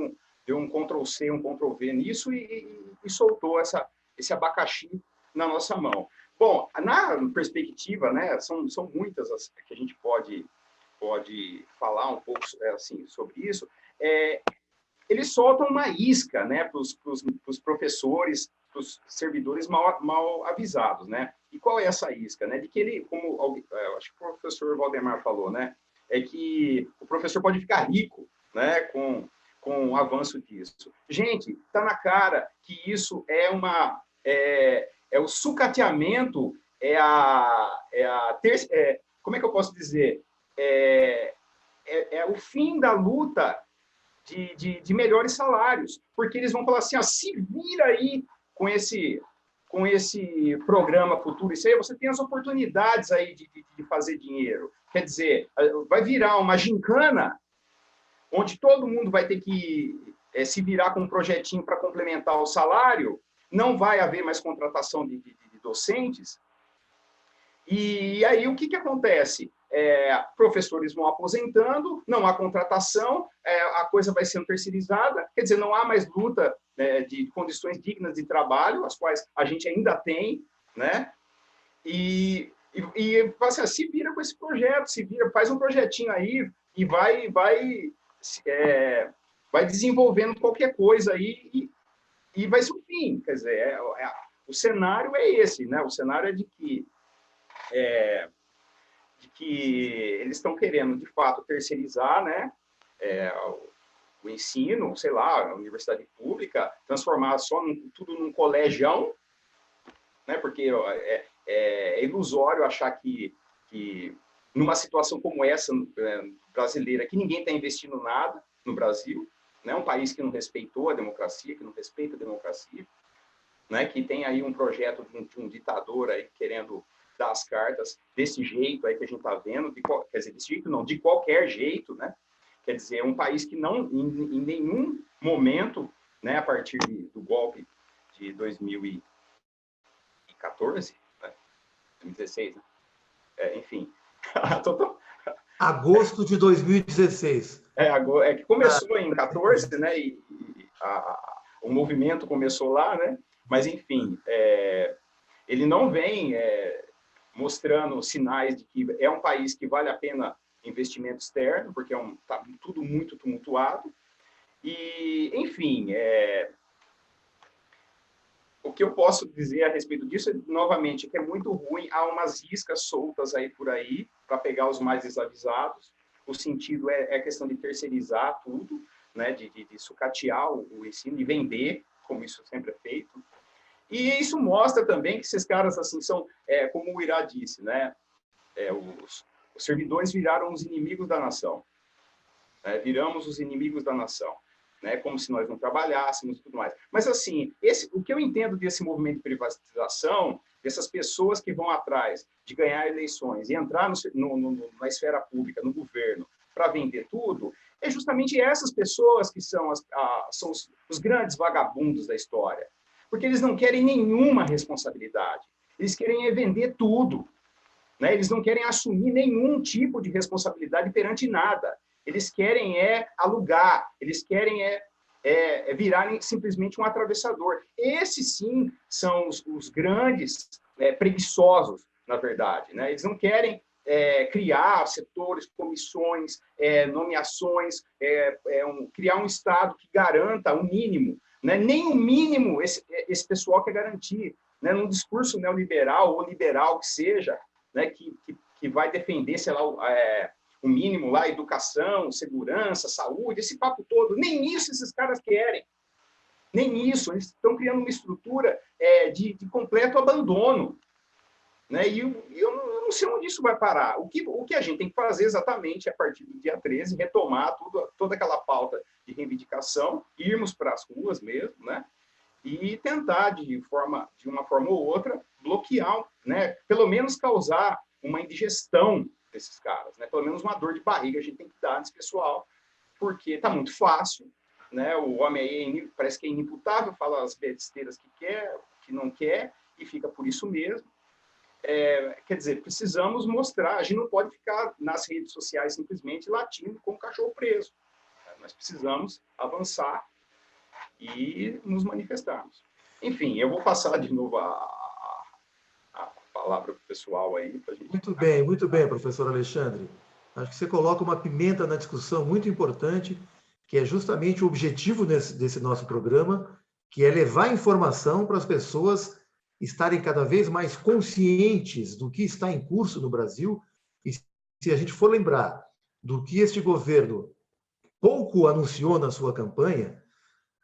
um Ctrl+C, um Ctrl+V nisso e soltou esse abacaxi na nossa mão. Bom, na perspectiva, né, são muitas as que a gente pode falar um pouco assim, sobre isso. Eles soltam uma isca, né, para os professores, para os servidores mal avisados, né? E qual é essa isca, né? De que ele, como acho que o professor Valdemar falou, né? É que o professor pode ficar rico, né, com o avanço disso. Gente, está na cara que isso é o sucateamento, como é que eu posso dizer? É o fim da luta de melhores salários, porque eles vão falar assim, se vira aí com esse programa futuro, isso aí, você tem as oportunidades aí de fazer dinheiro. Quer dizer, vai virar uma gincana onde todo mundo vai ter que se virar com um projetinho para complementar o salário, não vai haver mais contratação de docentes. E aí, o que acontece? Professores vão aposentando, não há contratação, a coisa vai sendo terceirizada, quer dizer, não há mais luta de condições dignas de trabalho, as quais a gente ainda tem, né? E assim, se vira com esse projeto, faz um projetinho aí e vai desenvolvendo qualquer coisa aí e vai ser o fim. Quer dizer, o cenário é esse, né? O cenário é de que eles estão querendo, de fato, terceirizar, né, o ensino, sei lá, a universidade pública, transformar tudo num colegião, né, porque é ilusório achar que numa situação como essa brasileira, que ninguém está investindo nada no Brasil, né? Um país que não respeitou a democracia, que não respeita a democracia, né? Que tem aí um projeto de um ditador aí querendo dar as cartas desse jeito aí que a gente está vendo, quer dizer, desse jeito não, de qualquer jeito, né? Quer dizer, um país que não, em nenhum momento, né, a partir do golpe de 2014, né? 2016, né? Enfim. Agosto de 2016. É que começou em 14, né? E o movimento começou lá, né? Mas, enfim, ele não vem mostrando sinais de que é um país que vale a pena investimento externo, porque está tudo muito tumultuado. E, enfim, o que eu posso dizer a respeito disso, novamente, é que é muito ruim. Há umas iscas soltas aí por aí para pegar os mais desavisados. O sentido é a questão de terceirizar tudo, né? de sucatear o ensino e vender, como isso sempre é feito. E isso mostra também que esses caras assim são, como o Irá disse, né? Os servidores viraram os inimigos da nação. Viramos os inimigos da nação. Né, como se nós não trabalhássemos e tudo mais. Mas, assim, o que eu entendo desse movimento de privatização, dessas pessoas que vão atrás de ganhar eleições e entrar na esfera pública, no governo, para vender tudo, é justamente essas pessoas que são os grandes vagabundos da história. Porque eles não querem nenhuma responsabilidade. Eles querem vender tudo. Né? Eles não querem assumir nenhum tipo de responsabilidade perante nada. Eles querem alugar, eles querem virarem simplesmente um atravessador. Esses, sim, são os grandes preguiçosos, na verdade. Né? Eles não querem criar setores, comissões, nomeações, criar um Estado que garanta o mínimo. Né? Nem o mínimo esse pessoal quer garantir. Né? Num discurso neoliberal ou liberal que seja, né? que vai defender, sei lá, o mínimo lá, educação, segurança, saúde, esse papo todo. Nem isso esses caras querem. Nem isso. Eles estão criando uma estrutura de completo abandono. Né? E eu não sei onde isso vai parar. O que a gente tem que fazer exatamente a partir do dia 13, retomar toda aquela pauta de reivindicação, irmos para as ruas mesmo, né? E tentar, de uma forma ou outra, bloquear, né? Pelo menos causar uma indigestão desses caras, né? Pelo menos uma dor de barriga a gente tem que dar nesse pessoal, porque está muito fácil, né? O homem aí parece que é inimputável, fala as besteiras que quer, que não quer, e fica por isso mesmo. Quer dizer, precisamos mostrar, a gente não pode ficar nas redes sociais simplesmente latindo como cachorro preso. Nós precisamos avançar e nos manifestarmos. Enfim, eu vou passar de novo a palavra para o pessoal aí. Pra gente... Muito bem, professor Alexandre. Acho que você coloca uma pimenta na discussão muito importante, que é justamente o objetivo desse nosso programa, que é levar informação para as pessoas estarem cada vez mais conscientes do que está em curso no Brasil. E se a gente for lembrar do que este governo pouco anunciou na sua campanha,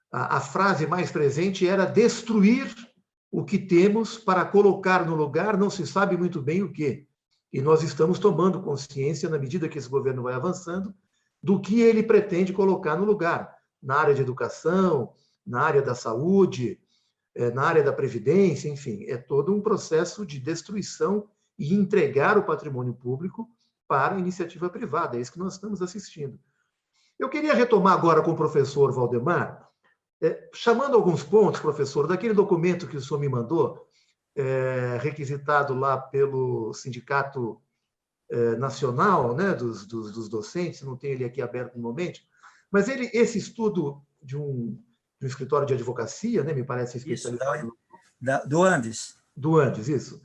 a frase mais presente era destruir o que temos para colocar no lugar não se sabe muito bem o quê. E nós estamos tomando consciência, na medida que esse governo vai avançando, do que ele pretende colocar no lugar, na área de educação, na área da saúde, na área da previdência, enfim, é todo um processo de destruição e entregar o patrimônio público para a iniciativa privada. É isso que nós estamos assistindo. Eu queria retomar agora com o professor Valdemar, chamando alguns pontos, professor, daquele documento que o senhor me mandou, requisitado lá pelo Sindicato Nacional, né, dos docentes, não tenho ele aqui aberto no momento, mas esse estudo de um escritório de advocacia, né, me parece especializado... Do Andes. Do Andes, isso.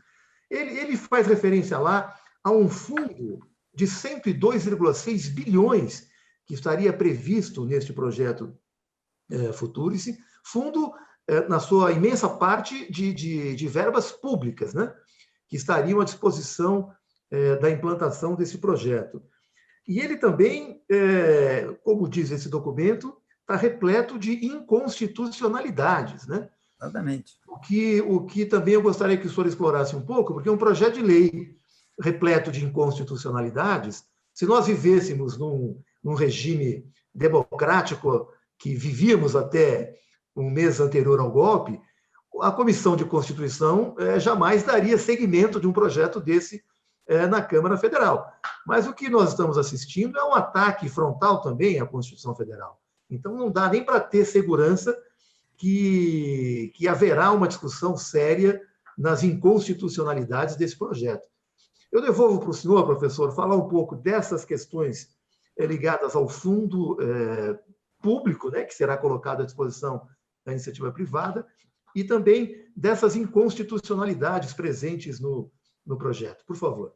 Ele faz referência lá a um fundo de 102,6 bilhões que estaria previsto neste projeto Futurice, fundo, na sua imensa parte, de verbas públicas, né, que estariam à disposição da implantação desse projeto. E ele também, como diz esse documento, está repleto de inconstitucionalidades, né? Exatamente. O que também eu gostaria que o senhor explorasse um pouco, porque é um projeto de lei repleto de inconstitucionalidades, se nós vivêssemos num regime democrático que vivíamos até um mês anterior ao golpe, a Comissão de Constituição jamais daria seguimento de um projeto desse na Câmara Federal. Mas o que nós estamos assistindo é um ataque frontal também à Constituição Federal. Então, não dá nem para ter segurança que haverá uma discussão séria nas inconstitucionalidades desse projeto. Eu devolvo para o senhor, professor, falar um pouco dessas questões ligadas ao fundo público, né, que será colocado à disposição da iniciativa privada, e também dessas inconstitucionalidades presentes no projeto. Por favor.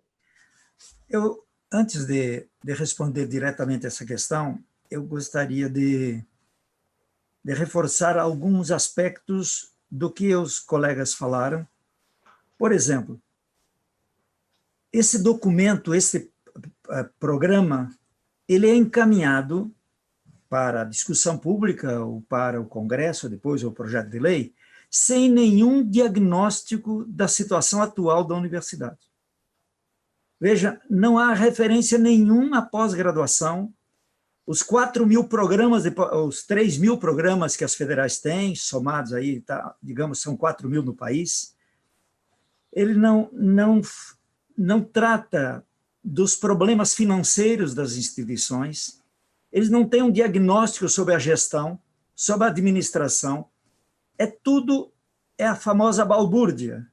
Antes de responder diretamente essa questão, eu gostaria de reforçar alguns aspectos do que os colegas falaram. Por exemplo, esse documento, esse programa, ele é encaminhado para a discussão pública ou para o Congresso, depois o projeto de lei, sem nenhum diagnóstico da situação atual da universidade. Veja, não há referência nenhuma à pós-graduação. Os 4.000 programas, os 3.000 programas que as federais têm, somados aí, tá, digamos, são 4.000 no país, ele não trata dos problemas financeiros das instituições, eles não têm um diagnóstico sobre a gestão, sobre a administração, é a famosa balbúrdia.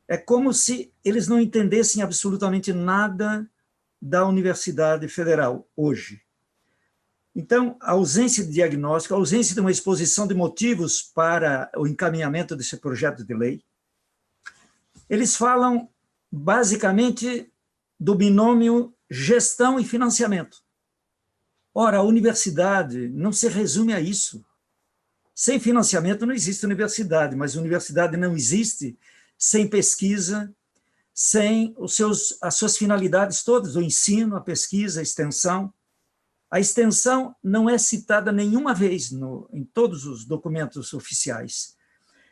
É como se eles não entendessem absolutamente nada da Universidade Federal hoje. Então, a ausência de diagnóstico, a ausência de uma exposição de motivos para o encaminhamento desse projeto de lei, eles falam basicamente do binômio gestão e financiamento. Ora, a universidade não se resume a isso. Sem financiamento não existe universidade, mas universidade não existe sem pesquisa, sem as suas finalidades todas, o ensino, a pesquisa, a extensão. A extensão não é citada nenhuma vez em todos os documentos oficiais.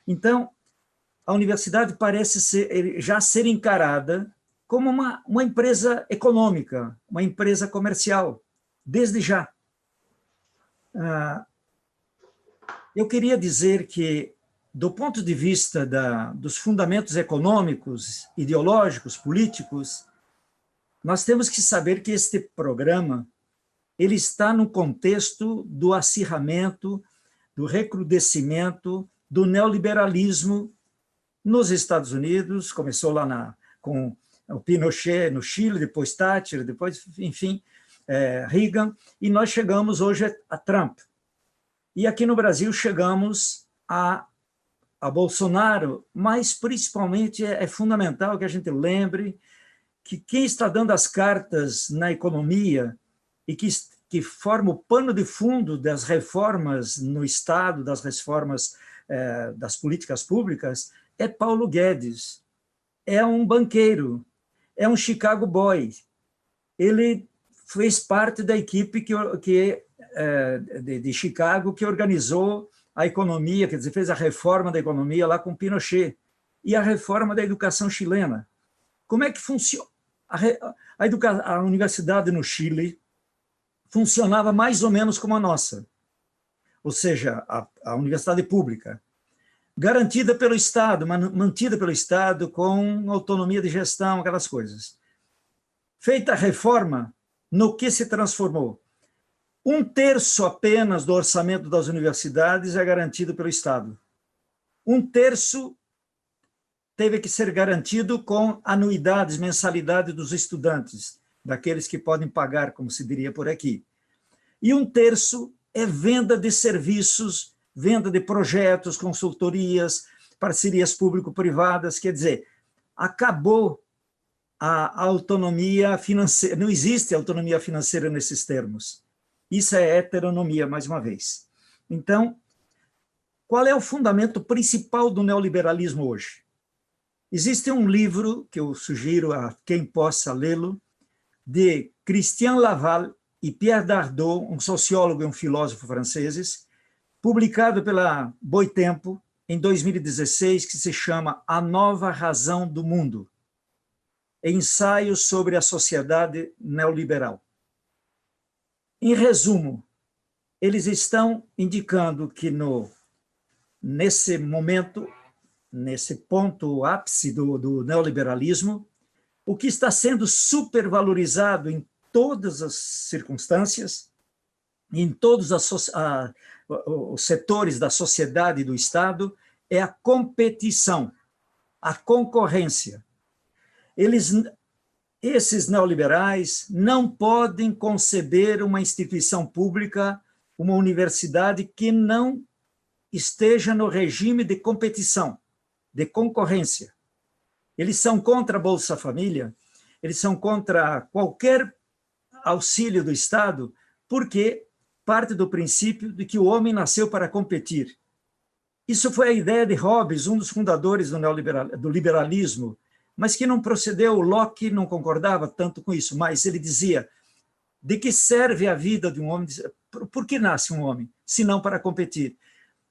Então, a universidade parece já ser encarada como uma empresa econômica, uma empresa comercial, desde já. Eu queria dizer que, do ponto de vista dos fundamentos econômicos, ideológicos, políticos, nós temos que saber que este programa ele está no contexto do acirramento, do recrudescimento, do neoliberalismo nos Estados Unidos, começou lá com o Pinochet no Chile, depois Thatcher, depois, enfim, Reagan, e nós chegamos hoje a Trump. E aqui no Brasil chegamos a Bolsonaro, mas principalmente é fundamental que a gente lembre que quem está dando as cartas na economia e que forma o pano de fundo das reformas no Estado, das reformas das políticas públicas, é Paulo Guedes. É um banqueiro, é um Chicago boy. Ele fez parte da equipe de Chicago que organizou a economia, quer dizer, fez a reforma da economia lá com Pinochet e a reforma da educação chilena. Como é que funciona? A universidade no Chile funcionava mais ou menos como a nossa, ou seja, a universidade pública, garantida pelo Estado, mantida pelo Estado com autonomia de gestão, aquelas coisas. Feita a reforma, no que se transformou? 1/3 apenas do orçamento das universidades é garantido pelo Estado. 1/3 teve que ser garantido com anuidades, mensalidade dos estudantes, daqueles que podem pagar, como se diria por aqui. E 1/3 é venda de serviços, venda de projetos, consultorias, parcerias público-privadas, quer dizer, acabou a autonomia financeira, não existe autonomia financeira nesses termos. Isso é heteronomia, mais uma vez. Então, qual é o fundamento principal do neoliberalismo hoje? Existe um livro que eu sugiro a quem possa lê-lo, de Christian Laval e Pierre Dardot, um sociólogo e um filósofo franceses, publicado pela Boitempo, em 2016, que se chama A Nova Razão do Mundo. ensaios sobre a sociedade neoliberal. Em resumo, eles estão indicando que nesse momento, nesse ponto ápice do neoliberalismo, o que está sendo supervalorizado em todas as circunstâncias, em todos os setores da sociedade e do Estado, é a competição, a concorrência. Esses neoliberais não podem conceber uma instituição pública, uma universidade que não esteja no regime de competição, de concorrência. Eles são contra a Bolsa Família, eles são contra qualquer auxílio do Estado, porque parte do princípio de que o homem nasceu para competir. Isso foi a ideia de Hobbes, um dos fundadores do liberalismo, mas que não procedeu. O Locke não concordava tanto com isso, mas ele dizia: de que serve a vida de um homem? Por que nasce um homem, se não para competir?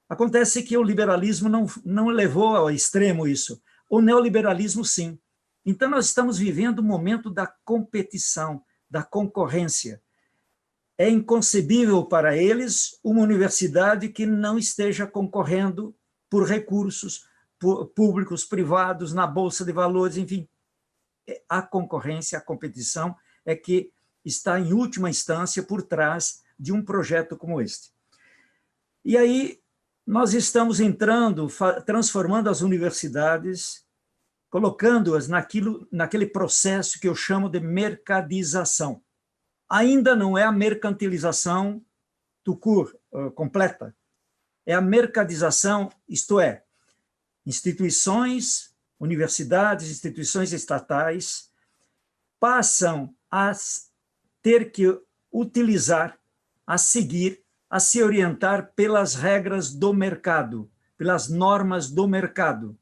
Acontece que o liberalismo não levou ao extremo isso. O neoliberalismo, sim. Então, nós estamos vivendo o momento da competição, da concorrência. É inconcebível para eles uma universidade que não esteja concorrendo por recursos públicos, privados, na Bolsa de Valores, enfim. A concorrência, a competição é que está, em última instância, por trás de um projeto como este. E aí, nós estamos transformando as universidades, colocando-as naquele processo que eu chamo de mercadização. Ainda não é a mercantilização completa, é a mercadização, isto é, instituições, universidades, instituições estatais passam a ter que utilizar, a seguir, a se orientar pelas regras do mercado, pelas normas do mercado.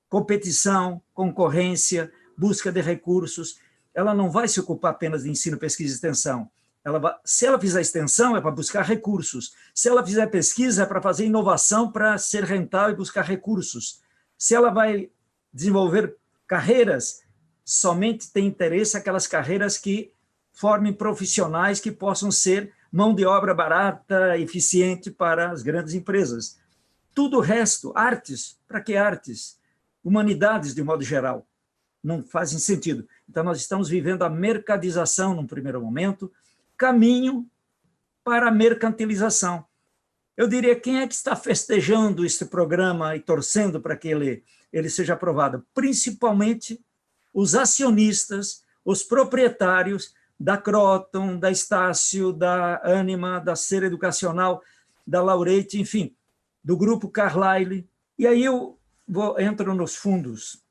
Competição, concorrência, busca de recursos. Ela não vai se ocupar apenas de ensino, pesquisa e extensão. Se ela fizer extensão, é para buscar recursos. Se ela fizer pesquisa, é para fazer inovação, para ser rentável e buscar recursos. Se ela vai desenvolver carreiras, somente tem interesse aquelas carreiras que formem profissionais que possam ser mão de obra barata, eficiente para as grandes empresas. Tudo o resto, artes, para que artes? Humanidades, de modo geral, não fazem sentido. Então, nós estamos vivendo a mercadização num primeiro momento, caminho para a mercantilização. Eu diria, quem é que está festejando este programa e torcendo para que ele seja aprovado? Principalmente os acionistas, os proprietários da Croton, da Estácio, da Ânima, da Ser Educacional, da Laureate, enfim, do Grupo Carlyle. E aí eu entro nos fundos.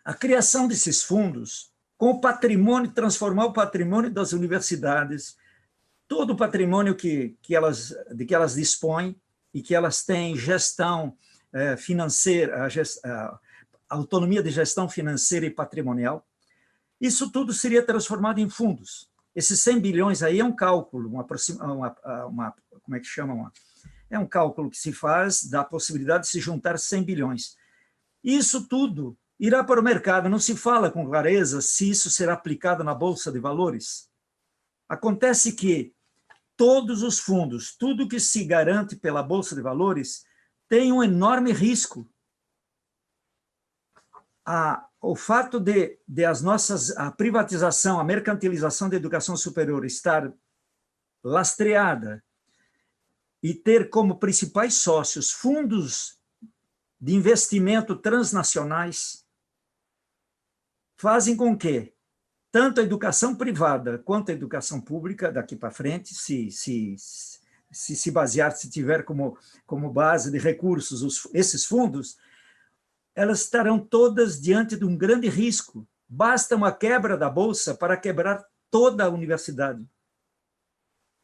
A criação desses fundos, com o patrimônio, transformar o patrimônio das universidades, todo o patrimônio de que elas dispõem e que elas têm gestão financeira, autonomia de gestão financeira e patrimonial, isso tudo seria transformado em fundos. Esses 100 bilhões aí é um cálculo, como é que chama? É um cálculo que se faz da possibilidade de se juntar 100 bilhões. Isso tudo irá para o mercado. Não se fala com clareza se isso será aplicado na Bolsa de Valores. Acontece que todos os fundos, tudo que se garante pela Bolsa de Valores, tem um enorme risco. O fato de a privatização, a mercantilização da educação superior estar lastreada e ter como principais sócios fundos de investimento transnacionais, fazem com que tanto a educação privada quanto a educação pública, daqui para frente, se basear, se tiver como base de recursos esses fundos, elas estarão todas diante de um grande risco. Basta uma quebra da Bolsa para quebrar toda a universidade.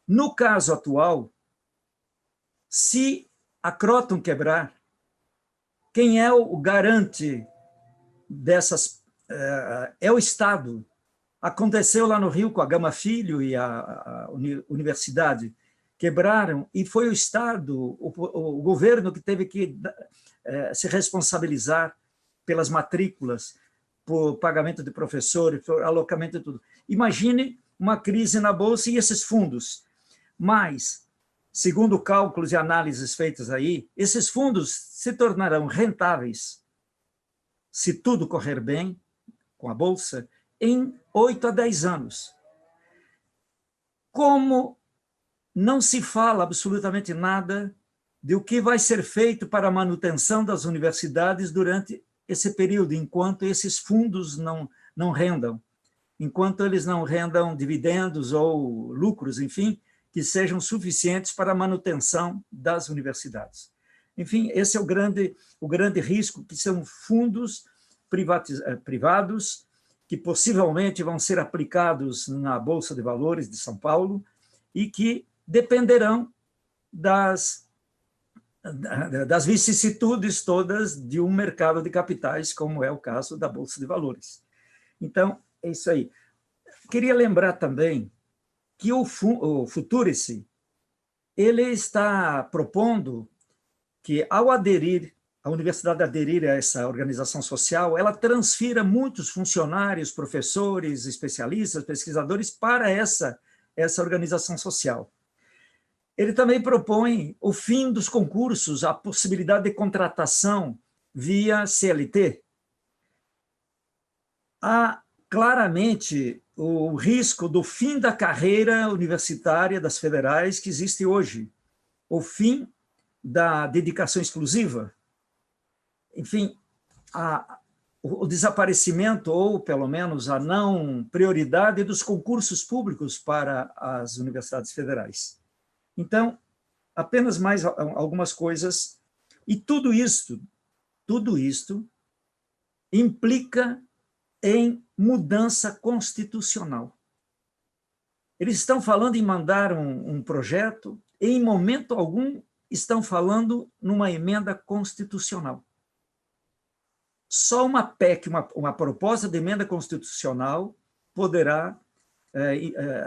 No caso atual, se a Croton quebrar, quem é o garante dessas? É o Estado. Aconteceu lá no Rio com a Gama Filho e a universidade. Quebraram e foi o Estado, o governo que teve que se responsabilizar pelas matrículas, por pagamento de professores, por alocamento de tudo. Imagine uma crise na Bolsa e esses fundos. Mas, segundo cálculos e análises feitas aí, esses fundos se tornarão rentáveis, se tudo correr bem com a Bolsa, em 8 a 10 anos. Como não se fala absolutamente nada do que vai ser feito para a manutenção das universidades durante esse período, enquanto esses fundos não rendam, enquanto eles não rendam dividendos ou lucros, enfim, que sejam suficientes para a manutenção das universidades. Enfim, esse é o grande risco, que são fundos privados que possivelmente vão ser aplicados na Bolsa de Valores de São Paulo e que dependerão das vicissitudes todas de um mercado de capitais, como é o caso da Bolsa de Valores. Então, é isso aí. Queria lembrar também que o Futurice, ele está propondo que, ao aderir, a universidade aderir a essa organização social, ela transfira muitos funcionários, professores, especialistas, pesquisadores para essa organização social. Ele também propõe o fim dos concursos, a possibilidade de contratação via CLT. Há claramente o risco do fim da carreira universitária das federais que existe hoje, o fim da dedicação exclusiva, enfim, o desaparecimento, ou pelo menos a não prioridade dos concursos públicos para as universidades federais. Então, apenas mais algumas coisas, e tudo isto implica em mudança constitucional. Eles estão falando em mandar um projeto, e em momento algum estão falando numa emenda constitucional. Só uma PEC, uma proposta de emenda constitucional, poderá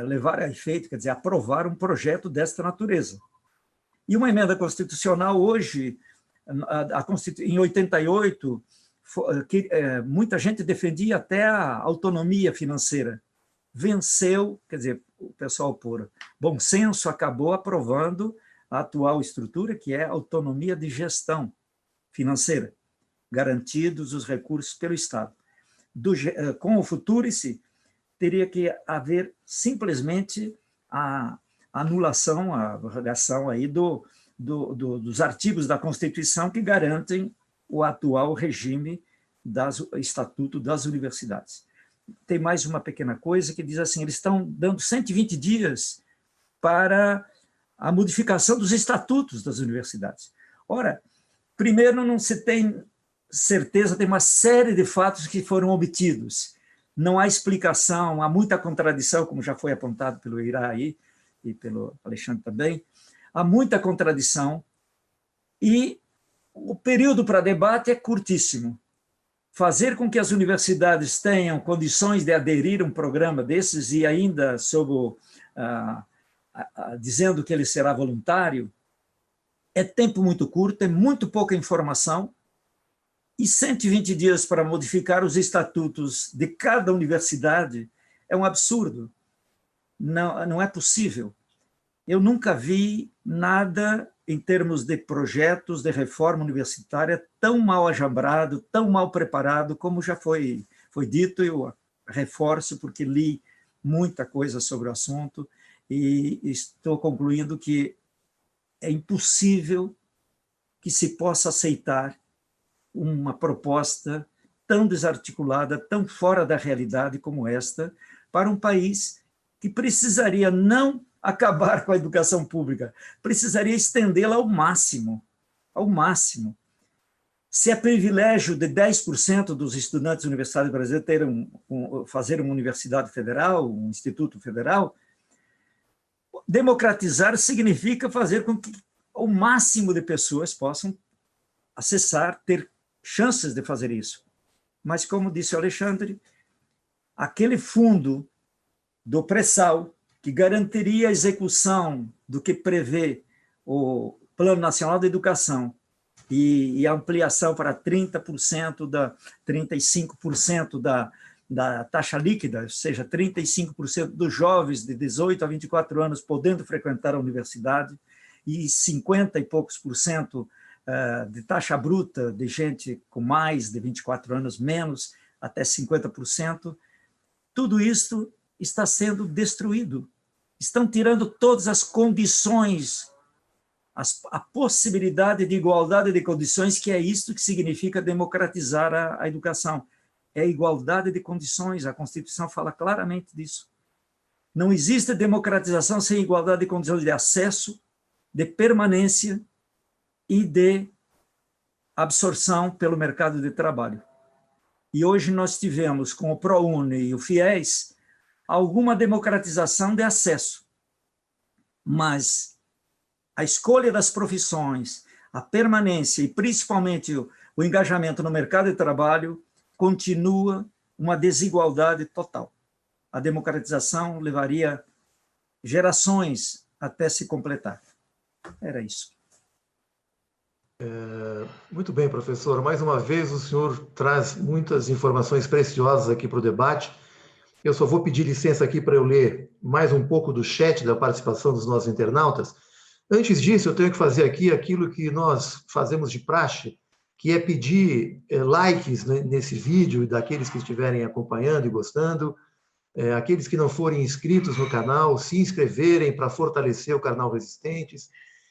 levar a efeito, quer dizer, aprovar um projeto desta natureza. E uma emenda constitucional hoje, em 88, muita gente defendia até a autonomia financeira. Venceu, quer dizer, o pessoal, por bom senso, acabou aprovando a atual estrutura, que é a autonomia de gestão financeira, garantidos os recursos pelo Estado. Com o Futurice, teria que haver simplesmente a anulação, a redação aí dos artigos da Constituição que garantem o atual regime estatuto das universidades. Tem mais uma pequena coisa que diz assim, eles estão dando 120 dias para a modificação dos estatutos das universidades. Ora, primeiro, não se tem certeza, tem uma série de fatos que foram obtidos. Não há explicação, há muita contradição, como já foi apontado pelo Irá aí, e pelo Alexandre também, há muita contradição, e o período para debate é curtíssimo. Fazer com que as universidades tenham condições de aderir a um programa desses, e ainda dizendo que ele será voluntário, é tempo muito curto, é muito pouca informação, e 120 dias para modificar os estatutos de cada universidade é um absurdo. Não é possível. Eu nunca vi nada em termos de projetos de reforma universitária tão mal ajambrado, tão mal preparado, como já foi dito. Eu reforço porque li muita coisa sobre o assunto e estou concluindo que é impossível que se possa aceitar uma proposta tão desarticulada, tão fora da realidade como esta, para um país que precisaria não acabar com a educação pública, precisaria estendê-la ao máximo, ao máximo. Se é privilégio de 10% dos estudantes universitários brasileiros fazer uma universidade federal, um instituto federal, democratizar significa fazer com que o máximo de pessoas possam acessar, ter chances de fazer isso. Mas, como disse o Alexandre, aquele fundo do pré-sal que garantiria a execução do que prevê o Plano Nacional de Educação e a ampliação para 35% da taxa líquida, ou seja, 35% dos jovens de 18 a 24 anos podendo frequentar a universidade e 50 e poucos por cento de taxa bruta de gente com mais de 24 anos, menos até 50%, tudo isso está sendo destruído. Estão tirando todas as condições, a possibilidade de igualdade de condições, que é isto que significa democratizar a educação. É igualdade de condições, a Constituição fala claramente disso. Não existe democratização sem igualdade de condições de acesso, de permanência e de absorção pelo mercado de trabalho. E hoje nós tivemos, com o ProUni e o FIES, alguma democratização de acesso, mas a escolha das profissões, a permanência e principalmente o engajamento no mercado de trabalho continua uma desigualdade total. A democratização levaria gerações até se completar. Era isso. Muito bem, professor. Mais uma vez, o senhor traz muitas informações preciosas aqui para o debate. Eu só vou pedir licença aqui para eu ler mais um pouco do chat da participação dos nossos internautas. Antes disso, eu tenho que fazer aqui aquilo que nós fazemos de praxe, que é pedir likes nesse vídeo, daqueles que estiverem acompanhando e gostando, aqueles que não forem inscritos no canal, se inscreverem para fortalecer o canal Resistentes,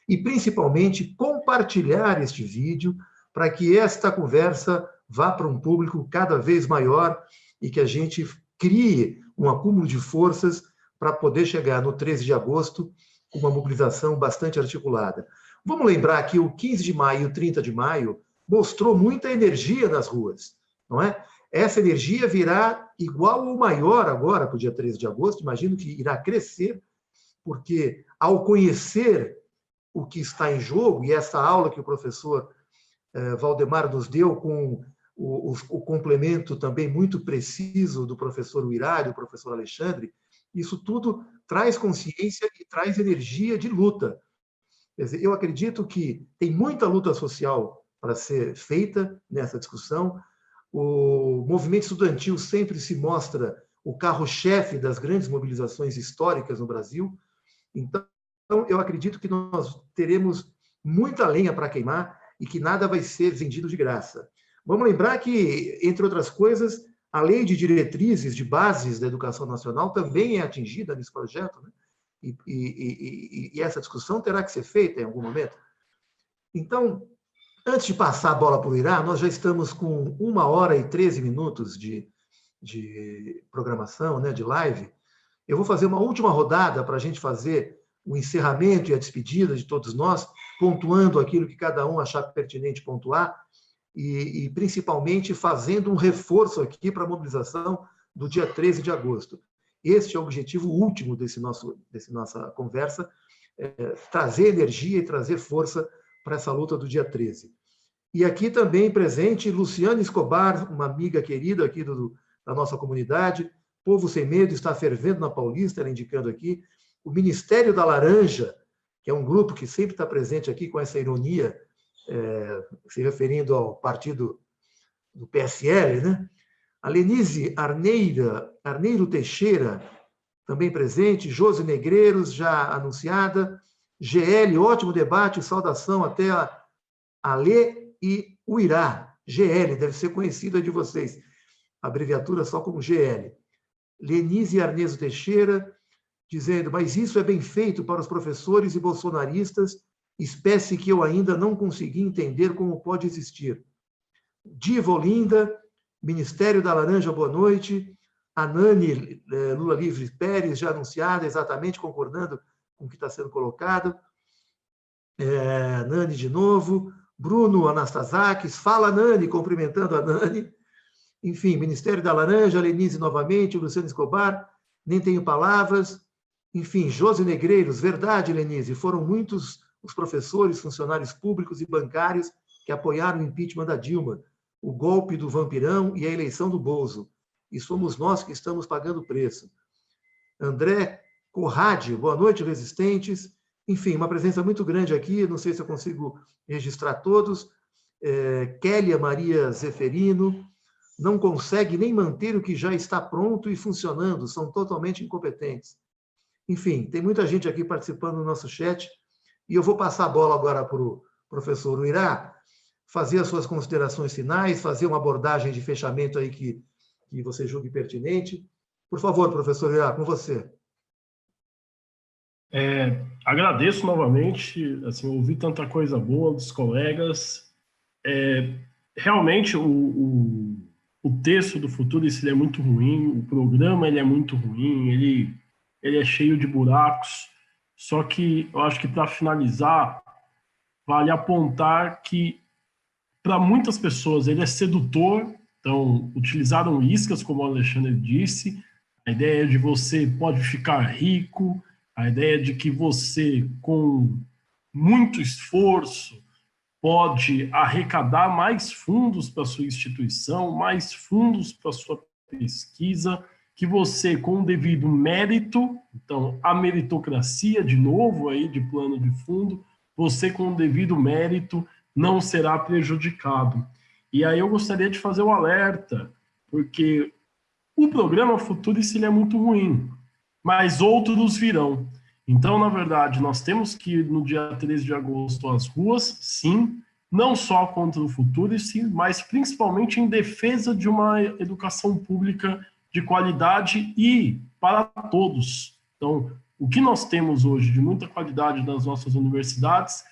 e principalmente compartilhar este vídeo para que esta conversa vá para um público cada vez maior e que a gente crie um acúmulo de forças para poder chegar no 13 de agosto com uma mobilização bastante articulada. Vamos lembrar que o 15 de maio e o 30 de maio mostrou muita energia nas ruas, não é? Essa energia virá igual ou maior agora para o dia 13 de agosto, imagino que irá crescer, porque ao conhecer o que está em jogo, e essa aula que o professor Valdemar nos deu com o complemento também muito preciso do professor Uirá e do professor Alexandre, isso tudo traz consciência e traz energia de luta. Quer dizer, eu acredito que tem muita luta social para ser feita nessa discussão. O movimento estudantil sempre se mostra o carro-chefe das grandes mobilizações históricas no Brasil. Então, eu acredito que nós teremos muita lenha para queimar e que nada vai ser vendido de graça. Vamos lembrar que, entre outras coisas, a lei de diretrizes, de bases da educação nacional também é atingida nesse projeto, né? E essa discussão terá que ser feita em algum momento. Então, antes de passar a bola para o Uirá, nós já estamos com 1 hora e 13 minutos de programação, né, de live. Eu vou fazer uma última rodada para a gente fazer o encerramento e a despedida de todos nós, pontuando aquilo que cada um achar pertinente pontuar, e principalmente fazendo um reforço aqui para a mobilização do dia 13 de agosto. Este é o objetivo último desse nossa conversa, trazer energia e trazer força para essa luta do dia 13. E aqui também presente Luciana Escobar, uma amiga querida aqui da nossa comunidade, Povo Sem Medo está fervendo na Paulista, ela indicando aqui, o Ministério da Laranja, que é um grupo que sempre está presente aqui com essa ironia, se referindo ao partido do PSL, né? A Lenise Arneiro Teixeira, também presente, Josi Negreiros, já anunciada, GL, ótimo debate, saudação até a Ale e Uirá. GL, deve ser conhecida de vocês, abreviatura só como GL. Lenise Arneiro Teixeira, dizendo, mas isso é bem feito para os professores e bolsonaristas, espécie que eu ainda não consegui entender como pode existir. Diva Olinda, Ministério da Laranja, boa noite. A Nani Lula Livre Pérez, já anunciada, exatamente concordando com o que está sendo colocado. Nani de novo. Bruno Anastasakis, fala Nani, cumprimentando a Nani. Enfim, Ministério da Laranja, Lenise novamente, Luciano Escobar, nem tenho palavras. Enfim, Josi Negreiros, verdade, Lenise, foram muitos os professores, funcionários públicos e bancários que apoiaram o impeachment da Dilma, o golpe do vampirão e a eleição do Bozo. E somos nós que estamos pagando o preço. André Corrade, boa noite, resistentes. Enfim, uma presença muito grande aqui, não sei se eu consigo registrar todos. Kélia Maria Zeferino, não consegue nem manter o que já está pronto e funcionando, são totalmente incompetentes. Enfim, tem muita gente aqui participando do nosso chat, e eu vou passar a bola agora para o professor Uirá, fazer as suas considerações finais, fazer uma abordagem de fechamento aí que você julgue pertinente. Por favor, professor Uirá, com você. Agradeço novamente, assim, ouvi tanta coisa boa dos colegas. Realmente, o texto do Futurice ele é muito ruim, o programa ele é muito ruim, ele é cheio de buracos. Só que eu acho que, para finalizar, vale apontar que, para muitas pessoas, ele é sedutor. Então, utilizaram iscas, como o Alexandre disse, a ideia de você pode ficar rico, a ideia de que você, com muito esforço, pode arrecadar mais fundos para a sua instituição, mais fundos para a sua pesquisa, que você, com o devido mérito, então, a meritocracia, de novo, aí, de plano de fundo, você, com o devido mérito, não será prejudicado. E aí eu gostaria de fazer o alerta, porque o programa Futurice ele é muito ruim, mas outros virão. Então, na verdade, nós temos que ir no dia 13 de agosto às ruas, sim, não só contra o Futurice, mas principalmente em defesa de uma educação pública de qualidade e para todos. Então, o que nós temos hoje de muita qualidade nas nossas universidades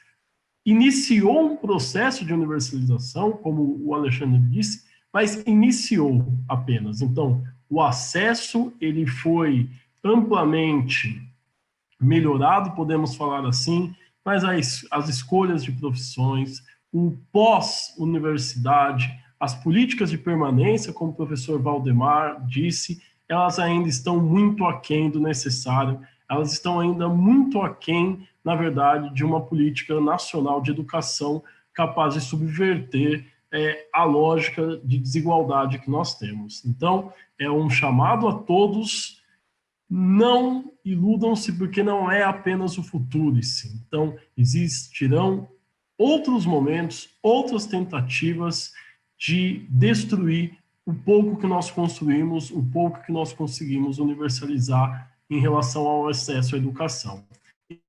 iniciou um processo de universalização, como o Alexandre disse, mas iniciou apenas. Então, o acesso ele foi amplamente melhorado, podemos falar assim, mas as escolhas de profissões, o pós-universidade, as políticas de permanência, como o professor Valdemar disse, elas ainda estão muito aquém do necessário, elas estão ainda muito aquém, na verdade, de uma política nacional de educação capaz de subverter a lógica de desigualdade que nós temos. Então, é um chamado a todos: não iludam-se, porque não é apenas o Futurice. Então, existirão outros momentos, outras tentativas de destruir o pouco que nós construímos, o pouco que nós conseguimos universalizar em relação ao acesso à educação.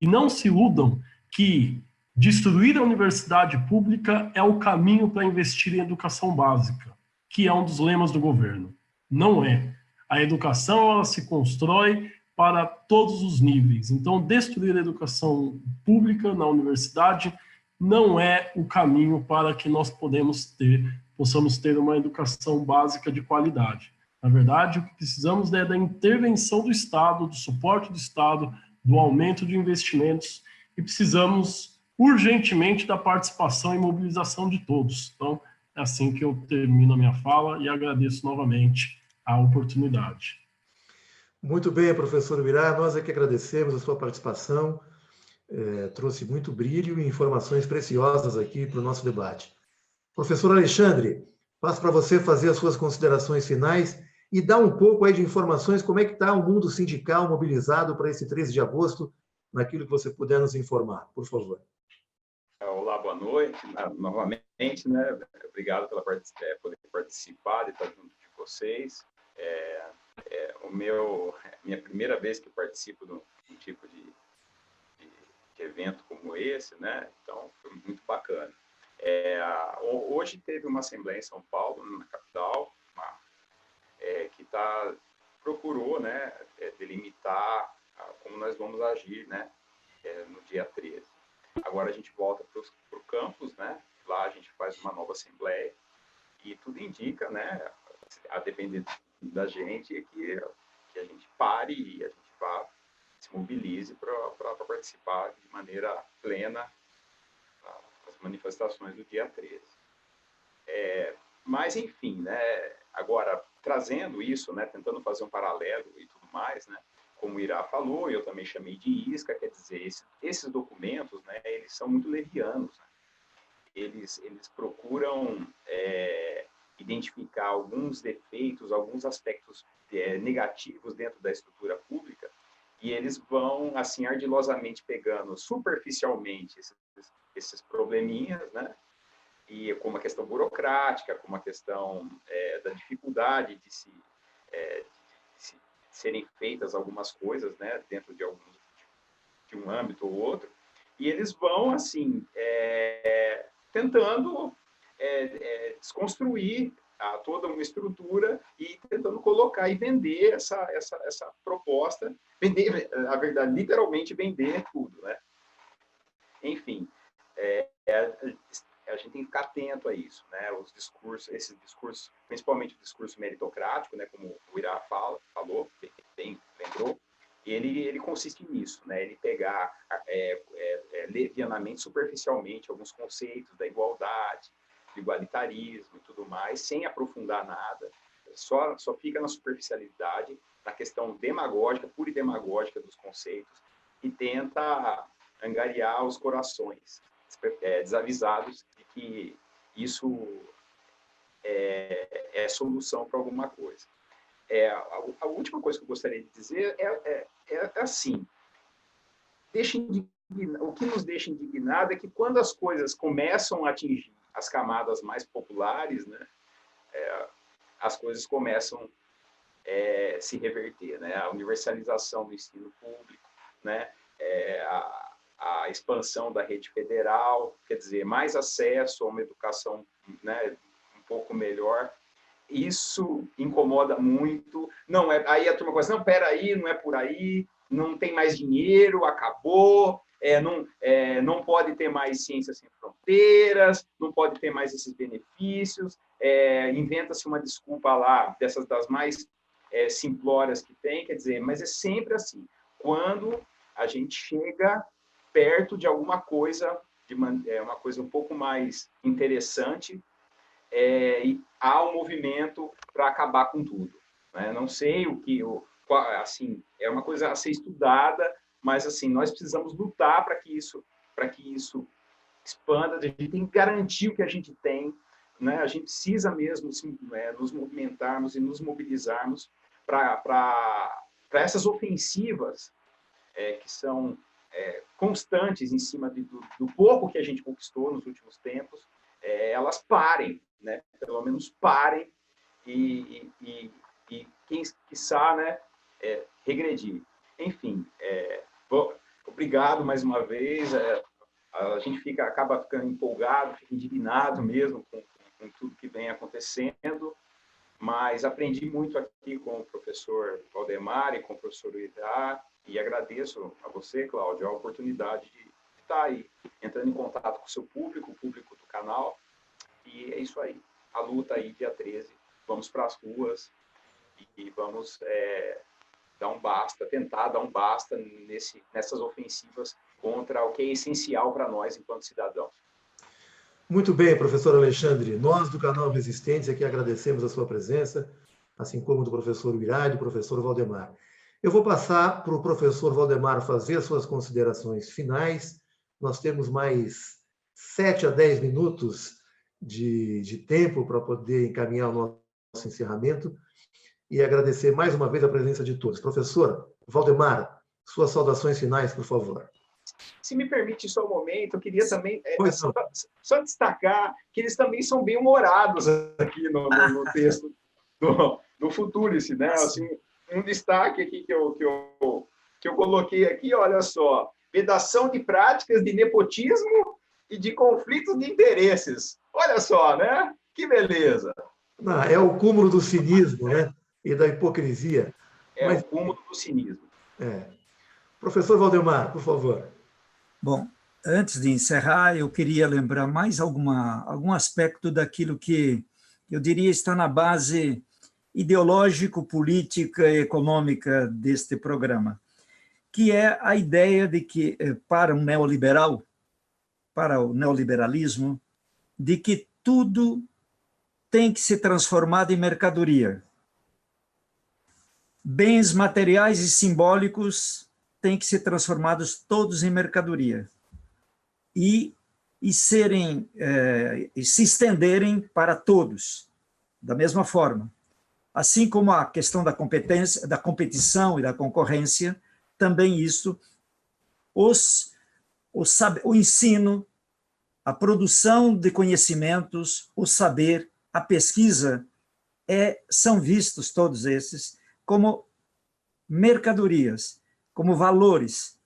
E não se iludam que destruir a universidade pública é o caminho para investir em educação básica, que é um dos lemas do governo. Não é. A educação ela se constrói para todos os níveis. Então, destruir a educação pública na universidade não é o caminho para que nós possamos ter uma educação básica de qualidade. Na verdade, o que precisamos é da intervenção do Estado, do suporte do Estado, do aumento de investimentos, e precisamos urgentemente da participação e mobilização de todos. Então, é assim que eu termino a minha fala e agradeço novamente a oportunidade. Muito bem, professor Uirá, nós é que agradecemos a sua participação, trouxe muito brilho e informações preciosas aqui para o nosso debate. Professor Alexandre, passo para você fazer as suas considerações finais e dar um pouco aí de informações, como é que está o mundo sindical mobilizado para esse 13 de agosto, naquilo que você puder nos informar, por favor. Olá, boa noite, novamente, né? Obrigado pela poder participar e estar junto de vocês. Minha primeira vez que participo de um tipo de evento como esse, né? Então, foi muito bacana. Hoje teve uma assembleia em São Paulo, na capital, que procurou, né, delimitar como nós vamos agir, né, no dia 13. Agora a gente volta para o campus, né? Lá a gente faz uma nova assembleia e tudo indica, né, a depender da gente, que a gente pare e a gente vá, se mobilize para participar de maneira plena das manifestações do dia 13. Mas, enfim, né, agora, trazendo isso, né, tentando fazer um paralelo e tudo mais, né, como o Uirá falou, eu também chamei de isca, quer dizer, esses documentos, né, eles são muito levianos, né? Eles procuram identificar alguns defeitos, alguns aspectos negativos dentro da estrutura pública, e eles vão, assim, ardilosamente pegando superficialmente esses probleminhas, né, e como a questão burocrática, como a questão da dificuldade de serem feitas algumas coisas, né, dentro de um âmbito ou outro, e eles vão, assim, tentando desconstruir toda uma estrutura e tentando colocar e vender essa proposta, vender, a verdade, literalmente vender tudo, né? Enfim, a gente tem que ficar atento a isso, né? Os discursos, esses discursos, principalmente o discurso meritocrático, né? Como o Irá falou, bem lembrou, ele consiste nisso, né? Ele pegar levianamente, superficialmente, alguns conceitos da igualdade, do igualitarismo e tudo mais, sem aprofundar nada, só fica na superficialidade, na questão demagógica, pura e demagógica dos conceitos, e tenta angariar os corações desavisados de que isso é solução para alguma coisa. A última coisa que eu gostaria de dizer é assim, o que nos deixa indignado é que quando as coisas começam a atingir as camadas mais populares, né, as coisas começam a se reverter, né? A universalização do ensino público, né? A expansão da rede federal, quer dizer, mais acesso a uma educação, né, um pouco melhor. Isso incomoda muito. Aí a turma começa, não, peraí, não é por aí, não tem mais dinheiro, acabou, não pode ter mais ciência sem fronteiras, não pode ter mais esses benefícios, inventa-se uma desculpa lá, das mais simplórias que tem, quer dizer, mas é sempre assim. Quando a gente chega perto de alguma coisa, uma coisa um pouco mais interessante, e há um movimento para acabar com tudo, né? Não sei assim, é uma coisa a ser estudada, mas assim, nós precisamos lutar para que isso expanda, a gente tem que garantir o que a gente tem, né? A gente precisa mesmo nos movimentarmos e nos mobilizarmos para essas ofensivas que são constantes em cima do pouco que a gente conquistou nos últimos tempos, elas parem, né? Pelo menos parem e quem quiçá, né, regredir. Enfim, obrigado mais uma vez. A gente acaba ficando empolgado, fica indignado mesmo com tudo que vem acontecendo, mas aprendi muito aqui com o professor Valdemar e com o professor Irá, e agradeço a você, Cláudio, a oportunidade de estar aí, entrando em contato com o seu público, o público do canal, e é isso aí. A luta aí, dia 13, vamos para as ruas e vamos tentar dar um basta nessas ofensivas contra o que é essencial para nós enquanto cidadãos. Muito bem, professor Alexandre. Nós do canal Resistentes aqui agradecemos a sua presença, assim como do professor Irá e do professor Valdemar. Eu vou passar para o professor Valdemar fazer as suas considerações finais. Nós temos mais 7 a 10 minutos de tempo para poder encaminhar o nosso encerramento e agradecer mais uma vez a presença de todos. Professor Valdemar, suas saudações finais, por favor. Se me permite só um momento, eu queria também só destacar que eles também são bem humorados aqui no texto do Futurice, né? Assim, um destaque aqui que eu coloquei aqui, olha só, vedação de práticas de nepotismo e de conflitos de interesses. Olha só, né? Que beleza! É o cúmulo do cinismo, né? E da hipocrisia. O cúmulo do cinismo. Professor Valdemar, por favor. Bom, antes de encerrar, eu queria lembrar mais algum aspecto daquilo que eu diria está na base ideológico, política e econômica deste programa, que é a ideia de que, para o neoliberalismo, de que tudo tem que ser transformado em mercadoria. Bens materiais e simbólicos têm que ser transformados todos em mercadoria e se estenderem para todos, da mesma forma. Assim como a questão da competência, da competição e da concorrência, também isso, o ensino, a produção de conhecimentos, o saber, a pesquisa, são vistos todos esses como mercadorias, como valores.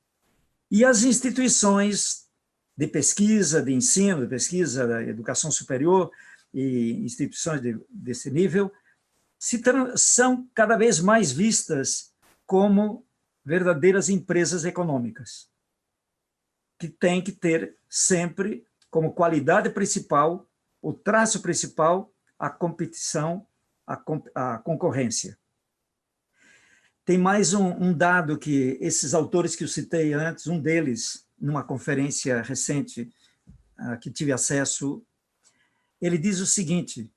E as instituições de pesquisa, de ensino, de pesquisa, da educação superior e instituições desse nível são cada vez mais vistas como verdadeiras empresas econômicas, que têm que ter sempre como qualidade principal, o traço principal, a competição, a concorrência. Tem mais um dado que esses autores que eu citei antes, um deles, numa conferência recente que tive acesso, ele diz o seguinte: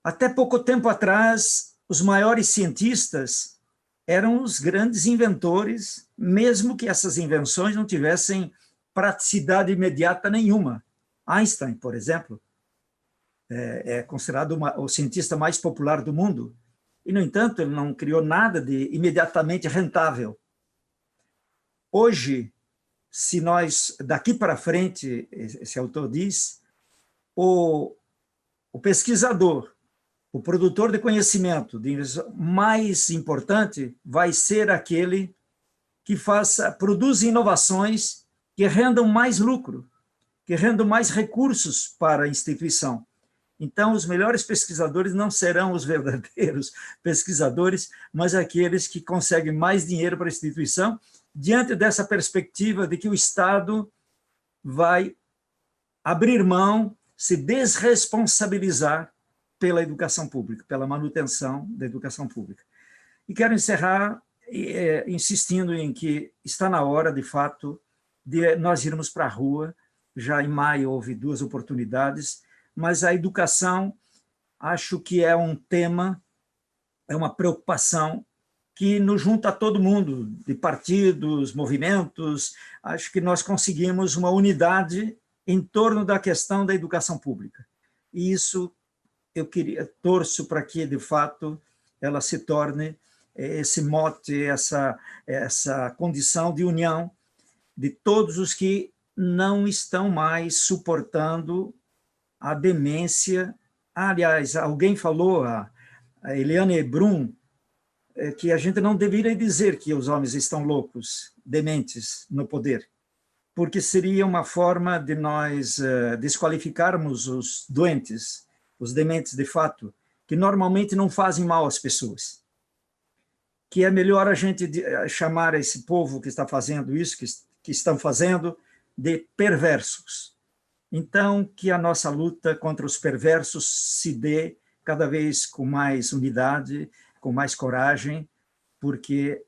até pouco tempo atrás, os maiores cientistas eram os grandes inventores, mesmo que essas invenções não tivessem praticidade imediata nenhuma. Einstein, por exemplo, é considerado o cientista mais popular do mundo, e, no entanto, ele não criou nada de imediatamente rentável. Hoje, se nós, daqui para frente, esse autor diz, o pesquisador, o produtor de conhecimento mais importante vai ser aquele que produza inovações que rendam mais lucro, que rendam mais recursos para a instituição. Então, os melhores pesquisadores não serão os verdadeiros pesquisadores, mas aqueles que conseguem mais dinheiro para a instituição, diante dessa perspectiva de que o Estado vai abrir mão, se desresponsabilizar pela educação pública, pela manutenção da educação pública. E quero encerrar insistindo em que está na hora, de fato, de nós irmos para a rua. Já em maio houve 2 oportunidades, mas a educação, acho que é um tema, é uma preocupação que nos junta a todo mundo, de partidos, movimentos. Acho que nós conseguimos uma unidade em torno da questão da educação pública. E isso torço para que, de fato, ela se torne esse mote, essa condição de união de todos os que não estão mais suportando a demência. Aliás, alguém falou, a Eliane Brum, que a gente não deveria dizer que os homens estão loucos, dementes no poder, porque seria uma forma de nós desqualificarmos os doentes, os dementes de fato, que normalmente não fazem mal às pessoas. Que é melhor a gente chamar esse povo que está fazendo isso, que estão fazendo, de perversos. Então, que a nossa luta contra os perversos se dê cada vez com mais unidade, com mais coragem, porque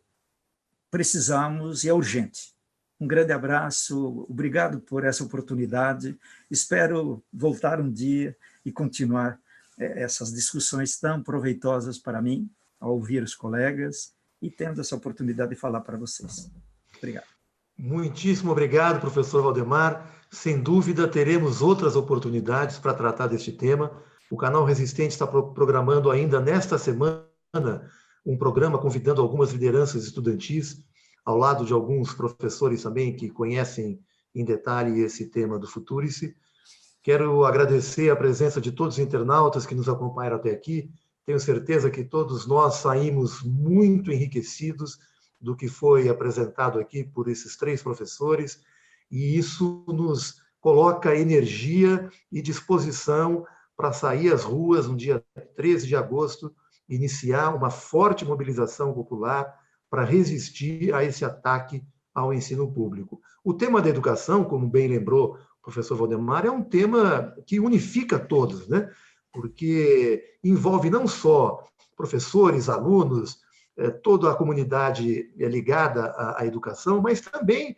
precisamos e é urgente. Um grande abraço, obrigado por essa oportunidade. Espero voltar um dia e continuar essas discussões tão proveitosas para mim, ao ouvir os colegas e tendo essa oportunidade de falar para vocês. Obrigado. Muitíssimo obrigado, professor Valdemar. Sem dúvida, teremos outras oportunidades para tratar deste tema. O Canal Resistente está programando ainda nesta semana um programa convidando algumas lideranças estudantis, ao lado de alguns professores também que conhecem em detalhe esse tema do Futurice. Quero agradecer a presença de todos os internautas que nos acompanharam até aqui. Tenho certeza que todos nós saímos muito enriquecidos do que foi apresentado aqui por esses 3 professores, e isso nos coloca energia e disposição para sair às ruas no dia 13 de agosto, iniciar uma forte mobilização popular para resistir a esse ataque ao ensino público. O tema da educação, como bem lembrou o professor Valdemar, é um tema que unifica todos, né? Porque envolve não só professores, alunos, toda a comunidade ligada à educação, mas também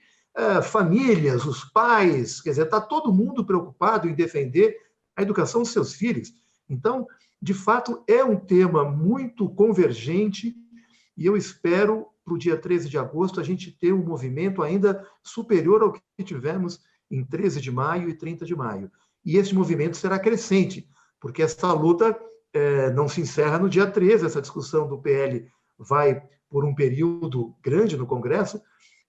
famílias, os pais, quer dizer, está todo mundo preocupado em defender a educação dos seus filhos. Então, de fato, é um tema muito convergente e eu espero, para o dia 13 de agosto, a gente ter um movimento ainda superior ao que tivemos em 13 de maio e 30 de maio. E esse movimento será crescente, porque essa luta não se encerra no dia 13, essa discussão do PL vai por um período grande no Congresso,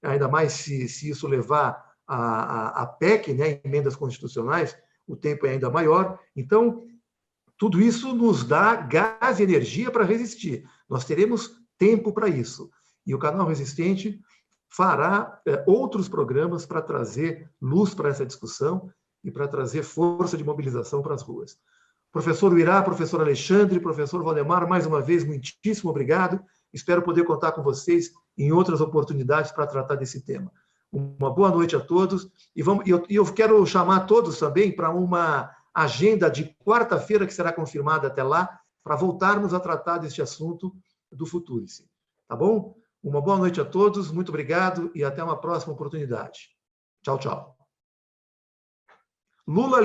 ainda mais se isso levar a PEC, né, emendas constitucionais, o tempo é ainda maior. Então, tudo isso nos dá gás e energia para resistir. Nós teremos tempo para isso. E o Canal Resistente fará outros programas para trazer luz para essa discussão e para trazer força de mobilização para as ruas. Professor Uirá, professor Alexandre, professor Valdemar, mais uma vez, muitíssimo obrigado. Espero poder contar com vocês em outras oportunidades para tratar desse tema. Uma boa noite a todos. E eu quero chamar todos também para uma agenda de quarta-feira, que será confirmada até lá, para voltarmos a tratar deste assunto do Futurice. Tá bom? Uma boa noite a todos, muito obrigado e até uma próxima oportunidade. Tchau, tchau. Lula